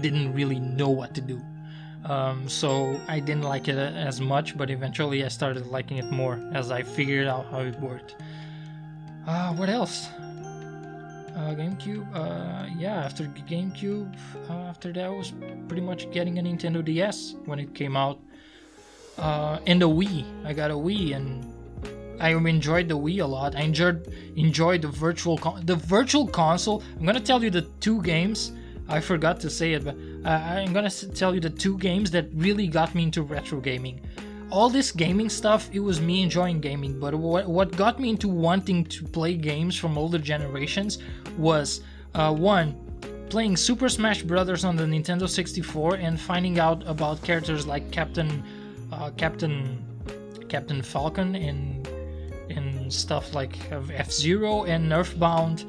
didn't really know what to do. So I didn't like it as much, but eventually I started liking it more as I figured out how it worked. What else? GameCube. Yeah, after GameCube, after that was pretty much getting a Nintendo DS when it came out. And the Wii. I got a Wii, and I enjoyed the Wii a lot. I enjoyed the virtual console. I'm gonna tell you the two games. I forgot to say it, but I'm gonna tell you the two games that really got me into retro gaming. All this gaming stuff, it was me enjoying gaming, but what got me into wanting to play games from older generations was one, playing Super Smash Bros. On the Nintendo 64 and finding out about characters like Captain Falcon and stuff like F-Zero and Earthbound.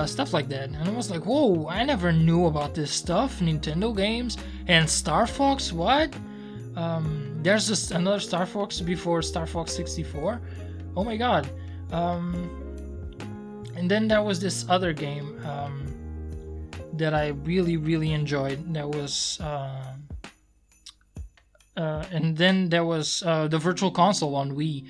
Stuff like that, and I was like, whoa, I never knew about this stuff. Nintendo games and Star Fox, what? There's just another Star Fox before Star Fox 64. Oh my god. And then there was this other game that I really enjoyed. That was and then there was the Virtual Console on Wii,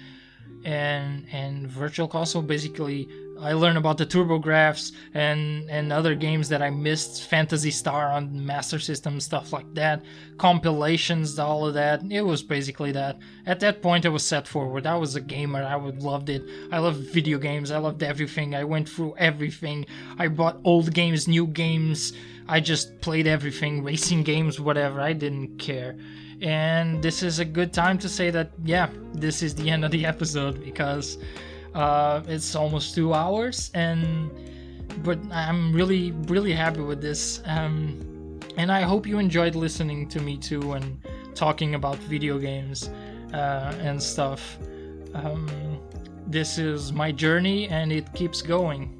and Virtual Console, basically I learned about the TurboGrafx and other games that I missed, Phantasy Star on Master System, stuff like that, compilations, all of that. It was basically that. At that point I was set forward. I was a gamer. I loved it. I loved video games. I loved everything. I went through everything. I bought old games, new games. I just played everything, racing games, whatever. I didn't care. And this is a good time to say that, yeah, this is the end of the episode, because it's almost 2 hours, but I'm really happy with this, and I hope you enjoyed listening to me too and talking about video games and stuff. This is my journey, and it keeps going.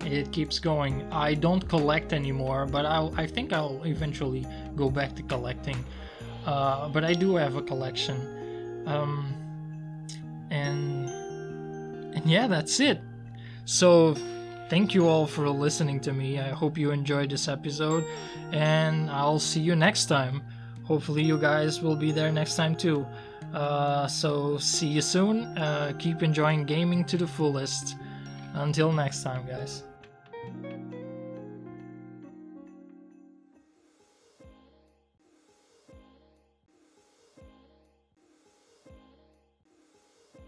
I don't collect anymore, but I think I'll eventually go back to collecting. But I do have a collection, and yeah, that's it. So thank you all for listening to me. I hope you enjoyed this episode, and I'll see you next time. Hopefully you guys will be there next time too. So see you soon. Keep enjoying gaming to the fullest. Until next time, guys.